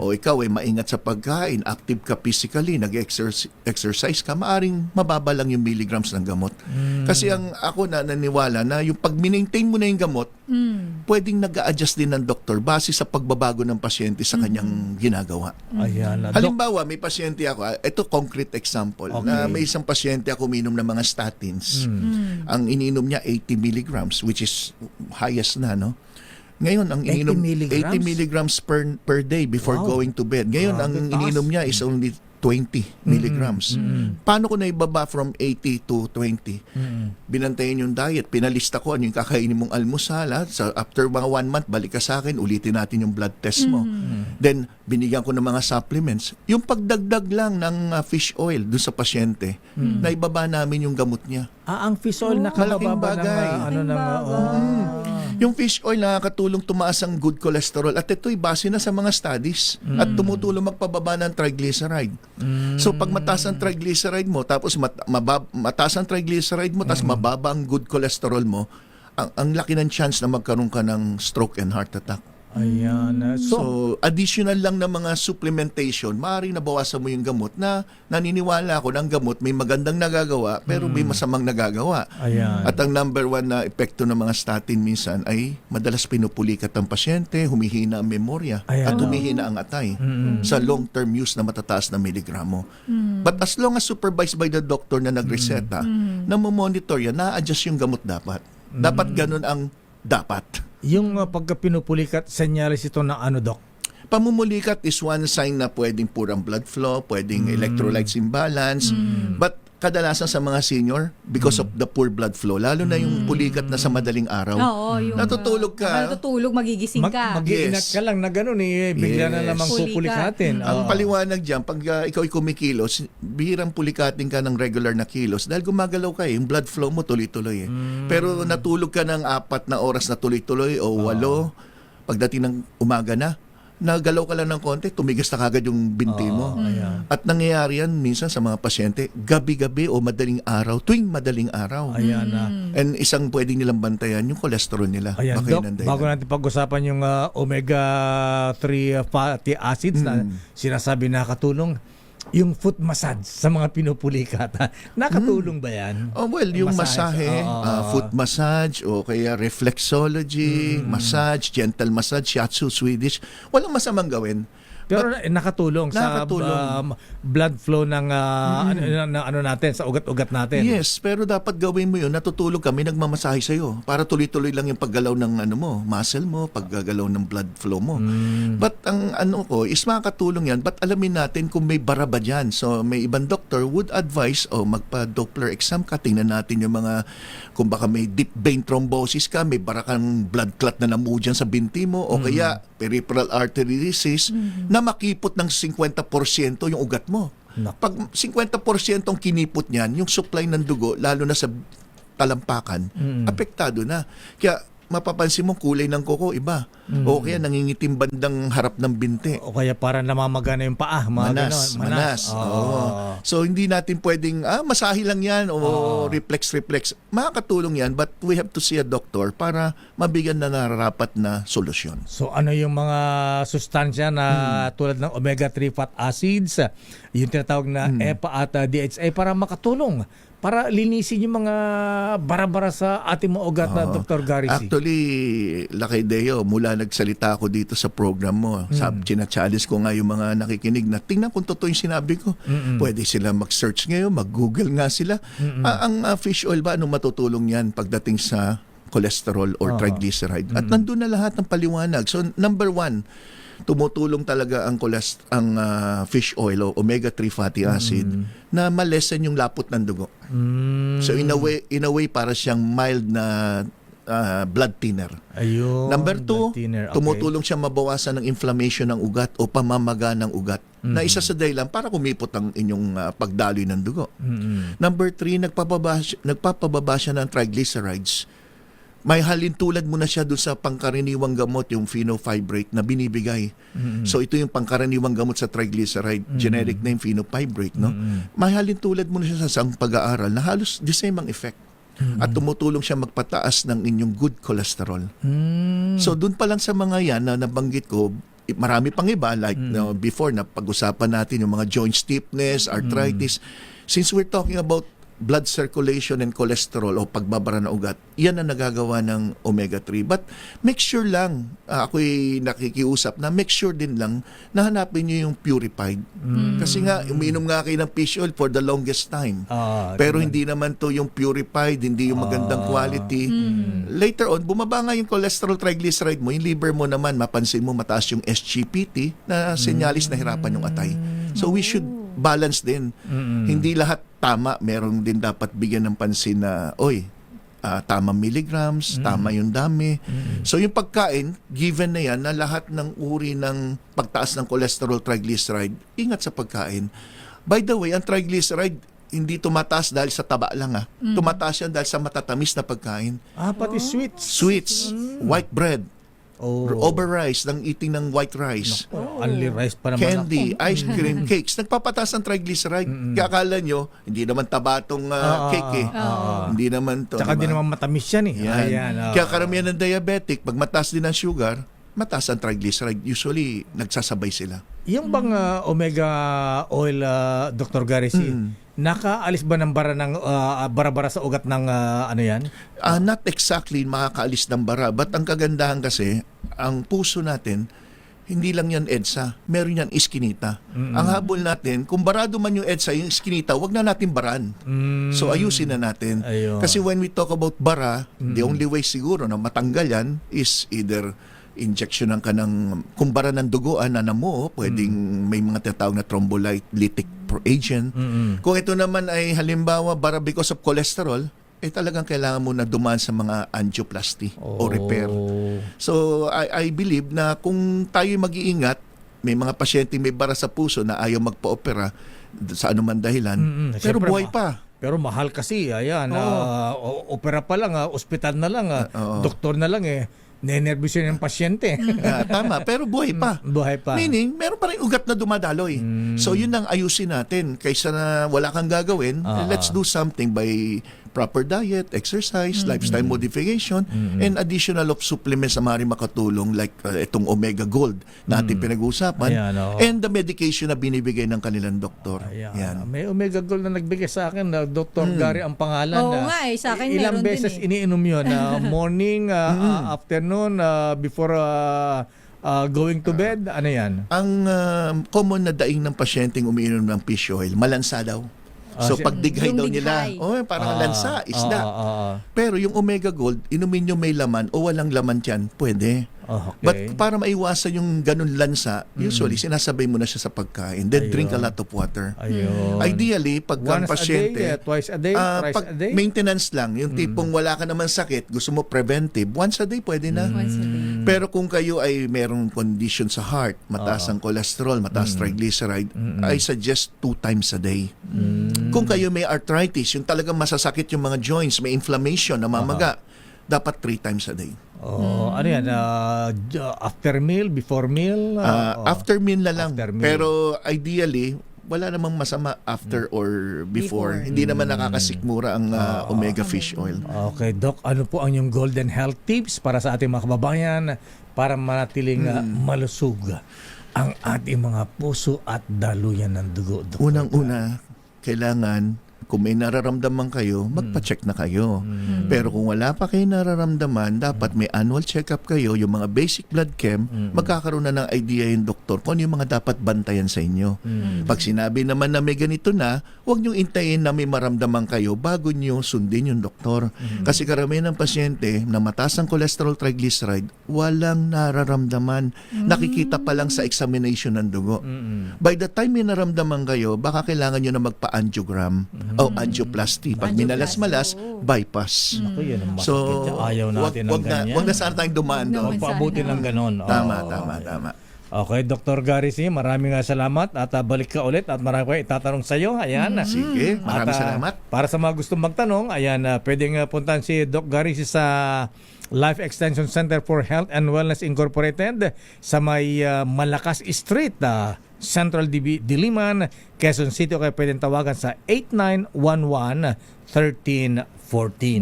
o ikaw ay maingat sa pagkain, active ka physically, nag-exercise ka, maaring mababa lang yung milligrams ng gamot. Kasi ako naniniwala na yung pag maintain mo na yung gamot, pwedeng nag-a-adjust din ng doktor base sa pagbabago ng pasyente sa kanyang ginagawa. Halimbawa, may pasyente ako, ito concrete example, na may isang pasyente ako uminom ng mga statins. Ang ininom niya 80 milligrams, which is highest na, no? Ngayon, ang ininom 80 milligrams per day before going to bed. Ngayon, ang ininom niya is only 20 milligrams. Paano ko naibaba from 80 to 20? Binantayan yung diet. Pinalista ko ano yung kakainin mong almusal. After mga 1 month, balik ka sa akin, ulitin natin yung blood test mo. Then, binigyan ko ng mga supplements. Yung pagdagdag lang ng fish oil dun sa pasyente, naibaba namin yung gamot niya. Ang fish oil nakababa ng Yung fish oil nakakatulong tumaas ang good cholesterol at ito'y base na sa mga studies at tumutulong magpababa ng triglyceride. So pag mataas ang triglyceride mo tapos mataas ang triglyceride mo tapos mababa ang good cholesterol mo, ang laki ng chance na magkaroon ka ng stroke and heart attack. So, additional lang na mga supplementation, maaaring nabawasan mo yung gamot na naniniwala ako ng gamot may magandang nagagawa pero may masamang nagagawa. At ang number 1 na epekto ng mga statin minsan ay madalas pinupulikat ang pasyente, humihina ang memorya at humihina ang atay sa long-term use na matataas na miligramo. But as long as supervised by the doctor na nagreseta, na monitor yan, na-adjust yung gamot dapat. Dapat ganun ang dapat. Yung pagka pinupulikat, senyalis ito na ano, Doc? Pamumulikat is one sign na pwedeng purang blood flow, pwedeng electrolytes imbalance, but kadalasan sa mga senior, because of the poor blood flow, lalo na yung pulikat na sa madaling araw, natutulog ka. Natutulog, magigising ka. Mag-iingat ka lang na gano'n bigla na namang pupulikatin. Ang paliwanag dyan, pag ikaw ay kumikilos, bihirang pulikatin ka ng regular na kilos dahil gumagalaw ka yung blood flow mo tuloy-tuloy Pero natulog ka ng 4 na oras na tuloy-tuloy o 8, pagdating ng umaga na, nagalaw ka lang ng konti, tumigas na kagad yung binti mo. At nangyayari yan minsan sa mga pasyente, gabi-gabi o madaling araw, tuwing madaling araw. And isang pwedeng nilang bantayan yung cholesterol nila. Doc, bago natin pag-usapan yung omega-3 fatty acids na sinasabi nakatulong, yung foot massage sa mga pinupulikat, nakatulong ba yan? Yung masahe, foot massage o kaya reflexology, massage, gentle massage, shiatsu, Swedish, walang masamang gawin. Pero nakatulong sa blood flow ng ano natin, sa ugat-ugat natin. Yes, pero dapat gawin mo yun, natutulog kami, nagmamasahe sa'yo para tuloy-tuloy lang yung paggalaw ng muscle mo, paggagalaw ng blood flow mo. But ang is makakatulong yan, but alamin natin kung may bara ba dyan. So may ibang doctor would advise, magpa-Doppler exam ka, tingnan natin yung mga, kung baka may deep vein thrombosis ka, may bara kang blood clot na namu dyan sa binti mo, o kaya peripheral artery disease, na makipot ng 50% yung ugat mo. Pag 50% ang kinipot niyan, yung supply ng dugo, lalo na sa talampakan, apektado na. Kaya mapapansin mo kulay ng kuko iba. O kaya nangingitim bandang harap ng binti. O kaya parang namamagana yung paa. Manas. So hindi natin pwedeng, masahe lang yan o reflex. Makakatulong yan, but we have to see a doctor para mabigyan na nararapat na solusyon. So ano yung mga sustansya na tulad ng omega-3 fat acids, yung tinatawag na EPA at DHA para makatulong, para linisin yung mga bara-bara sa ating mga ugat na Dr. Gary C. Actually, Lakay Deo, mula nagsalita ako dito sa program mo, china-challenge ko nga yung mga nakikinig na tingnan kung totoo yung sinabi ko. Pwede sila mag-search ngayon, mag-google nga sila. Ang fish oil ba, anong matutulong yan pagdating sa cholesterol or triglyceride? At nandun na lahat ng paliwanag. So, number 1, tumutulong talaga ang fish oil o omega-3 fatty acid na malesen yung lapot ng dugo. So in a way para siyang mild na blood thinner. Ayun. Number 2, tumutulong siya mabawasan ng inflammation ng ugat o pamamaga ng ugat. Na isa sa dahilan para kumipot ang inyong pagdaloy ng dugo. Number 3, nagpapababa siya ng triglycerides. May halintulad mo na siya doon sa pangkaraniwang gamot, yung fenofibrate na binibigay. So ito yung pangkaraniwang gamot sa triglyceride, generic name fenofibrate, no? May halintulad mo na siya sa isang pag-aaral na halos the same ang effect. At tumutulong siya magpataas ng inyong good cholesterol. So doon pa lang sa mga yan na nabanggit ko, marami pang iba like before na pag-usapan natin yung mga joint stiffness, arthritis. Since we're talking about blood circulation and cholesterol o pagbabara ng ugat, yan ang nagagawa ng omega-3. But make sure lang, ako'y nakikiusap na make sure din lang na hanapin nyo yung purified. Kasi nga, umiinom nga kayo ng fish oil for the longest time. Pero hindi naman to yung purified, hindi yung magandang quality. Later on, bumaba nga yung cholesterol triglyceride mo, yung liver mo naman, mapansin mo mataas yung SGPT na senyalis na hirapan yung atay. So we should balance din. Hindi lahat tama. Meron din dapat bigyan ng pansin na, tama milligrams, tama yung dami. So yung pagkain, given na yan na lahat ng uri ng pagtaas ng cholesterol triglyceride, ingat sa pagkain. By the way, ang triglyceride, hindi tumataas dahil sa taba lang. Tumataas yan dahil sa matatamis na pagkain. Pati sweets. Sweets, white bread, over rice, ng eating ng white rice. Only rice pa naman. Candy, ice cream, cakes. Nagpapataas ang triglyceride. Kaya akala nyo, hindi naman taba tong cake Hindi naman to. Tsaka di naman matamis yan Yan. Kaya karamihan ng diabetic, pag mataas din ang sugar, mataas ang triglyceride. Usually, nagsasabay sila. Yung bang omega oil, Dr. Gary C, nakaalis ba ng bara ng bara-bara sa ugat ng ano yan? Not exactly makakaalis ng bara, but ang kagandahan kasi, ang puso natin, hindi lang yan EDSA, meron yan iskinita. Ang habol natin, kung barado man yung EDSA, yung iskinita, wag na natin baran. So ayusin na natin. Kasi when we talk about bara, the only way siguro na matanggal yan is either injection ka ng kumbara ng duguan na namuo, pwedeng may mga tinatawag na thrombolytic agent. Kung ito naman ay halimbawa bara because of cholesterol, talagang kailangan mo na dumaan sa mga angioplasty o repair. So I believe na kung tayo mag-iingat, may mga pasyente may bara sa puso na ayaw magpa-opera sa anuman dahilan, pero buhay pa. Pero mahal kasi, opera pa lang, ospital na lang, doktor na lang nenervous yun yung pasyente. Tama, pero buhay pa. Buhay pa. Meaning, meron pa rin ugat na dumadaloy. So yun ang ayusin natin. Kaysa na wala kang gagawin, let's do something by proper diet, exercise, lifestyle modification, and additional of supplements na maaaring makatulong like itong Omega Gold na ating pinag-uusapan, and the medication na binibigay ng kanilang doktor. Yan. May Omega Gold na nagbigay sa akin na Dr. Gary ang pangalan. Oo nga sa akin ilang meron beses din iniinom yun. Morning, afternoon, before going to bed, ano yan? Ang common na daing ng pasyenteng umiinom ng fish oil, malansa daw. So pag dighay Yung daw nila, dighay. parang lansa, isda. Pero yung Omega Gold, inumin nyo may laman o walang laman yan, pwede. Okay. But para maiwasan yung ganun lansa, usually sinasabay mo na siya sa pagkain. Then drink a lot of water. Ayun. Ideally, pag ang Once pasyente, a day, twice a day, thrice pag a day? maintenance lang, yung tipong wala ka naman sakit, gusto mo preventive, once a day pwede na. Once a day. Pero kung kayo ay merong condition sa heart, mataas ang cholesterol, mataas triglyceride, I suggest 2 times a day. Kung kayo may arthritis, yung talagang masasakit yung mga joints, may inflammation, namamaga, dapat 3 times a day. Ano yan? After meal, before meal? After meal na lang. After meal. Pero ideally, wala namang masama after or before. Hindi naman nakakasikmura ang omega fish oil. Okay, Doc, ano po ang yung golden health tips para sa ating mga kababayan para manatiling malusog ang ating mga puso at daluyan ng dugo, Doc? Unang-una, kailangan kung may nararamdaman kayo, magpa-check na kayo. Pero kung wala pa kayo nararamdaman, dapat may annual check-up kayo, yung mga basic blood chem, magkakaroon na ng idea yung doktor kung ano yung mga dapat bantayan sa inyo. Pag sinabi naman na may ganito na, huwag nyo intayin na may maramdaman kayo bago nyo sundin yung doktor. Kasi karamihan ng pasyente na mataas ang cholesterol triglyceride, walang nararamdaman. Nakikita pa lang sa examination ng dugo. By the time may naramdaman kayo, baka kailangan nyo na magpa-angiogram o angioplasty. Pag minalas-malas, bypass. Ako, yun ang masakit. Ayaw natin ng ganyan. Wag na sana tayong dumaan doon. Paabutin ng ganon. Tama. Okay, Dr. Gary C., maraming salamat at balik ka ulit at marami ko itatanong sa iyo. Ayan. Sige, maraming salamat. Para sa mga gustong magtanong, ayan, pwedeng puntahan si Doc Gary C. sa Life Extension Center for Health and Wellness Incorporated sa may Malakas Street, Central Diliman, Quezon City. O kaya pwedeng tawagan sa 8911-1314.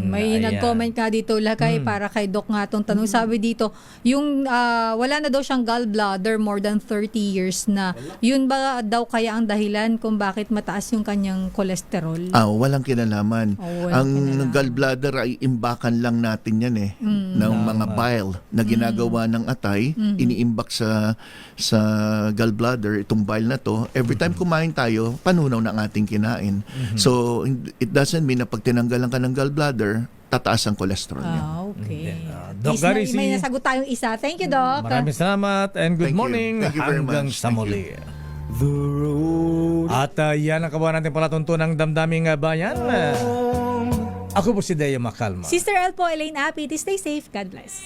May Ayan. nag-comment nga dito, Lakay, para kay Doc nga itong tanong. Sabi dito, yung wala na daw siyang gallbladder more than 30 years na. Yun ba daw kaya ang dahilan kung bakit mataas yung kanyang cholesterol? Walang kinalaman. Ang gallbladder ay imbakan lang natin yan ng mga bile na ginagawa ng atay, iniimbak sa gallbladder, itong bile na to. Every time kumain tayo, panunaw ng ating kinain. So, it doesn't mean na pag tinanggalan ka ng gallbladder, tataas ang cholesterol niya. Okay. Doc Gary C., may nasagot tayong isa. Thank you, Doc. maraming salamat and good Thank you. morning. Thank you very Hanggang much. sa Thank muli. At yan ang kabuuan natin palatuntunang damdaming bayan. Ako po si Deo Macalma. Sister El po, Elaine Apit. Stay safe. God bless.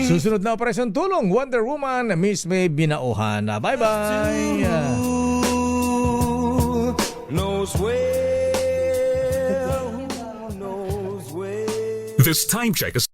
Susunod na Operasyon Tulong, Wonder Woman, Miss May Binauhan. Bye-bye! This time check is